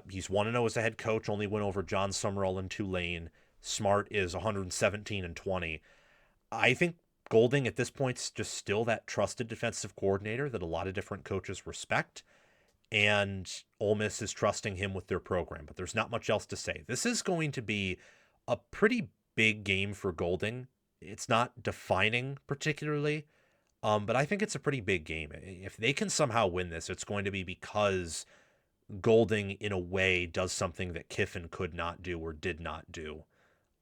He's 1-0 as a head coach, only win over John Summerall and Tulane. Smart is 117-20. I think Golding at this point is just still that trusted defensive coordinator that a lot of different coaches respect, and Ole Miss is trusting him with their program, but there's not much else to say. This is going to be a pretty big game for Golding. It's not defining particularly, but I think it's a pretty big game. If they can somehow win this, it's going to be because Golding, in a way, does something that Kiffin could not do or did not do,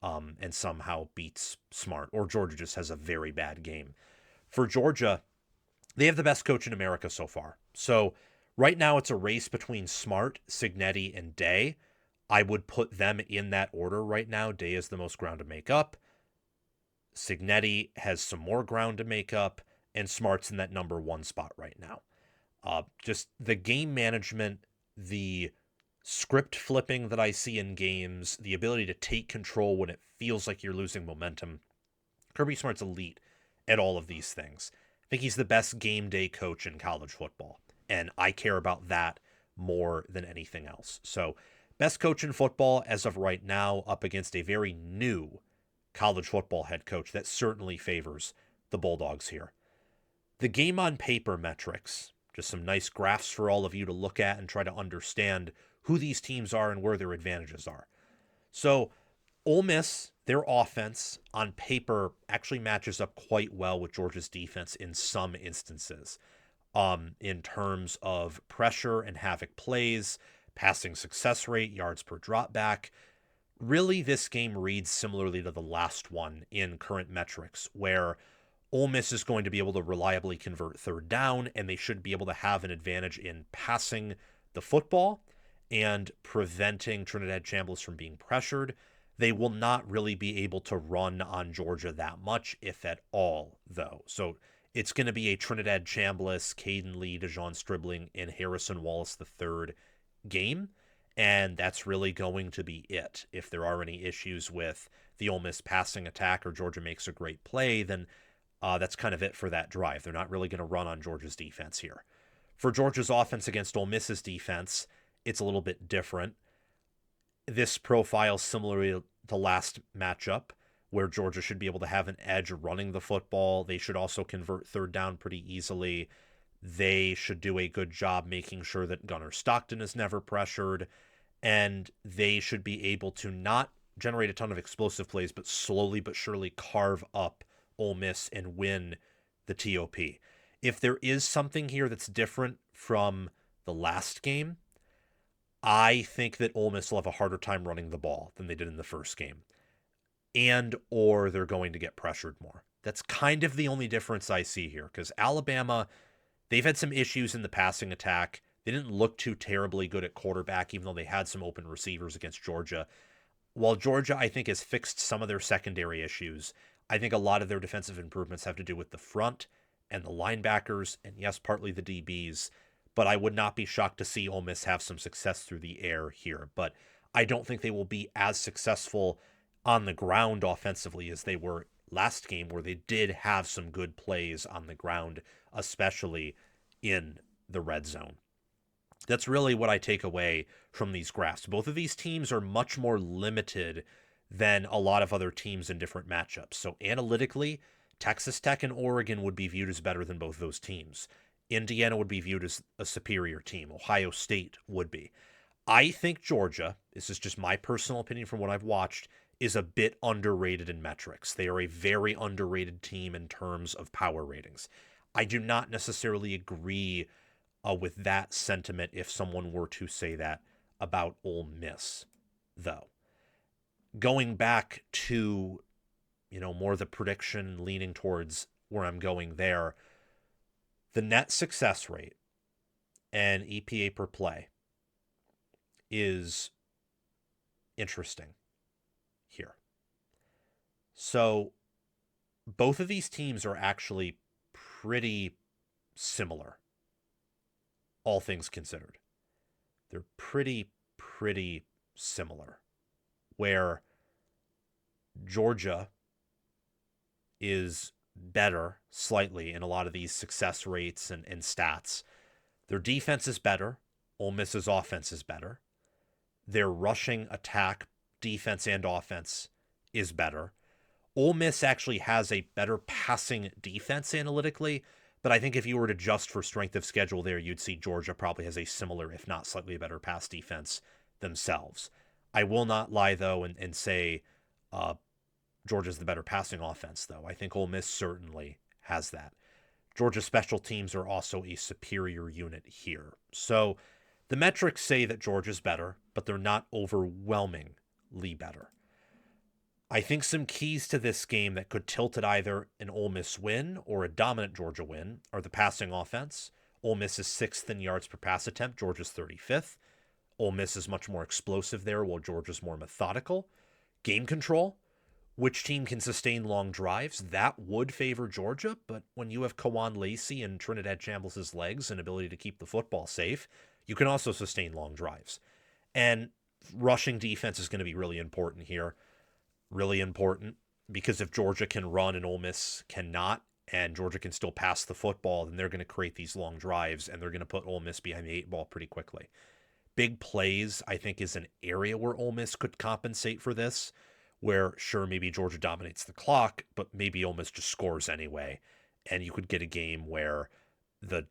and somehow beats Smart, or Georgia just has a very bad game. For Georgia, they have the best coach in America so far. So right now it's a race between Smart, Cignetti, and Day. I would put them in that order right now. Day is the most ground to make up. Cignetti has some more ground to make up, and Smart's in that number one spot right now. Just the game management, the script flipping that I see in games, the ability to take control when it feels like you're losing momentum. Kirby Smart's elite at all of these things. I think he's the best game day coach in college football, and I care about that more than anything else. So, best coach in football as of right now, up against a very new college football head coach that certainly favors the Bulldogs here. The game on paper metrics, just some nice graphs for all of you to look at and try to understand who these teams are and where their advantages are. So, Ole Miss, their offense on paper actually matches up quite well with Georgia's defense in some instances, in terms of pressure and havoc plays, passing success rate, yards per drop back. Really, this game reads similarly to the last one in current metrics, where Ole Miss is going to be able to reliably convert third down, and they should be able to have an advantage in passing the football and preventing Trinidad Chambliss from being pressured. They will not really be able to run on Georgia that much, if at all, though. So it's going to be a Trinidad Chambliss, Caden Lee, DeJon Stribling, and Harrison Wallace III game, and that's really going to be it. If there are any issues with the Ole Miss passing attack or Georgia makes a great play, then that's kind of it for that drive. They're not really going to run on Georgia's defense here. For Georgia's offense against Ole Miss's defense, it's a little bit different. This profile similar to the last matchup, where Georgia should be able to have an edge running the football. They should also convert third down pretty easily. They should do a good job making sure that Gunnar Stockton is never pressured, and they should be able to not generate a ton of explosive plays, but slowly but surely carve up Ole Miss and win the TOP. If there is something here that's different from the last game, I think that Ole Miss will have a harder time running the ball than they did in the first game, and or they're going to get pressured more. That's kind of the only difference I see here, because Alabama, they've had some issues in the passing attack. They didn't look too terribly good at quarterback, even though they had some open receivers against Georgia. While Georgia, I think, has fixed some of their secondary issues, I think a lot of their defensive improvements have to do with the front and the linebackers, and yes, partly the DBs. But I would not be shocked to see Ole Miss have some success through the air here. But I don't think they will be as successful on the ground offensively as they were last game, where they did have some good plays on the ground, especially in the red zone. That's really what I take away from these graphs. Both of these teams are much more limited than a lot of other teams in different matchups. So analytically, Texas Tech and Oregon would be viewed as better than both those teams. Indiana would be viewed as a superior team. Ohio State would be. I think Georgia, this is just my personal opinion from what I've watched, is a bit underrated in metrics. They are a very underrated team in terms of power ratings. I do not necessarily agree with that sentiment if someone were to say that about Ole Miss, though. Going back to more the prediction leaning towards where I'm going there. The net success rate and EPA per play is interesting here. So both of these teams are actually pretty similar, all things considered. They're pretty similar, where Georgia is better slightly in a lot of these success rates and stats. Their defense is better. Ole Miss's offense is better. Their rushing attack, defense, and offense is better. Ole Miss actually has a better passing defense analytically, but I think if you were to adjust for strength of schedule there, you'd see Georgia probably has a similar, if not slightly better, pass defense themselves. I will not lie, though, and say Georgia's the better passing offense, though. I think Ole Miss certainly has that. Georgia's special teams are also a superior unit here. So the metrics say that Georgia's better, but they're not overwhelmingly better. I think some keys to this game that could tilt it either an Ole Miss win or a dominant Georgia win are the passing offense. Ole Miss is 6th in yards per pass attempt. Georgia's 35th. Ole Miss is much more explosive there, while Georgia's more methodical. Game control. Which team can sustain long drives? That would favor Georgia, but when you have Kawan Lacey and Trinidad Chambliss' legs and ability to keep the football safe, you can also sustain long drives. And rushing defense is going to be really important here. Really important, because if Georgia can run and Ole Miss cannot, and Georgia can still pass the football, then they're going to create these long drives, and they're going to put Ole Miss behind the 8 ball pretty quickly. Big plays, I think, is an area where Ole Miss could compensate for this, where, sure, maybe Georgia dominates the clock, but maybe Ole Miss just scores anyway, and you could get a game where the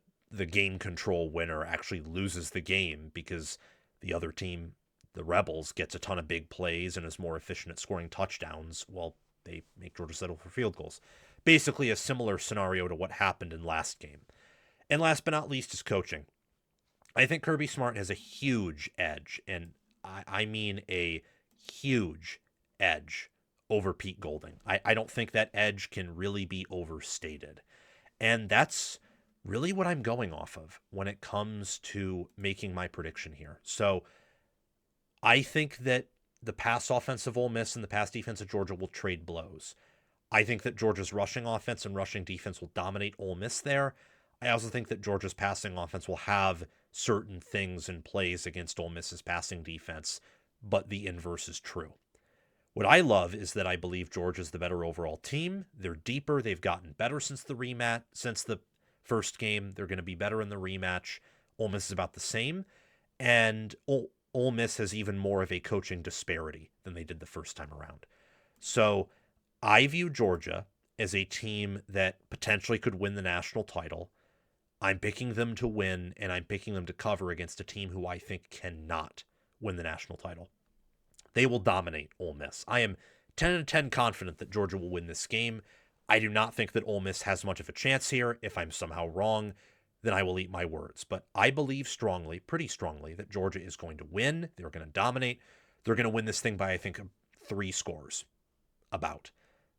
game control winner actually loses the game because the other team, the Rebels, gets a ton of big plays and is more efficient at scoring touchdowns while they make Georgia settle for field goals. Basically a similar scenario to what happened in last game. And last but not least is coaching. I think Kirby Smart has a huge edge, and I mean a huge edge over Pete Golding. I don't think that edge can really be overstated. And that's really what I'm going off of when it comes to making my prediction here. So I think that the pass offense of Ole Miss and the pass defense of Georgia will trade blows. I think that Georgia's rushing offense and rushing defense will dominate Ole Miss there. I also think that Georgia's passing offense will have certain things in plays against Ole Miss's passing defense, but the inverse is true. What I love is that I believe Georgia's the better overall team. They're deeper. They've gotten better since the first game. They're going to be better in the rematch. Ole Miss is about the same. And Ole Miss has even more of a coaching disparity than they did the first time around. So I view Georgia as a team that potentially could win the national title. I'm picking them to win, and I'm picking them to cover against a team who I think cannot win the national title. They will dominate Ole Miss. I am 10 out of 10 confident that Georgia will win this game. I do not think that Ole Miss has much of a chance here. If I'm somehow wrong, then I will eat my words. But I believe strongly, pretty strongly, that Georgia is going to win. They're going to dominate. They're going to win this thing by, I think, 3 scores. About.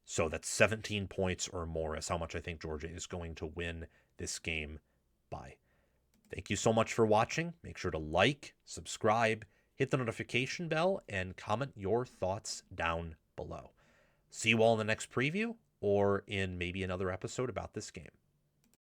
So that's 17 points or more is how much I think Georgia is going to win this game by. Thank you so much for watching. Make sure to like, subscribe, hit the notification bell, and comment your thoughts down below. See you all in the next preview or in maybe another episode about this game.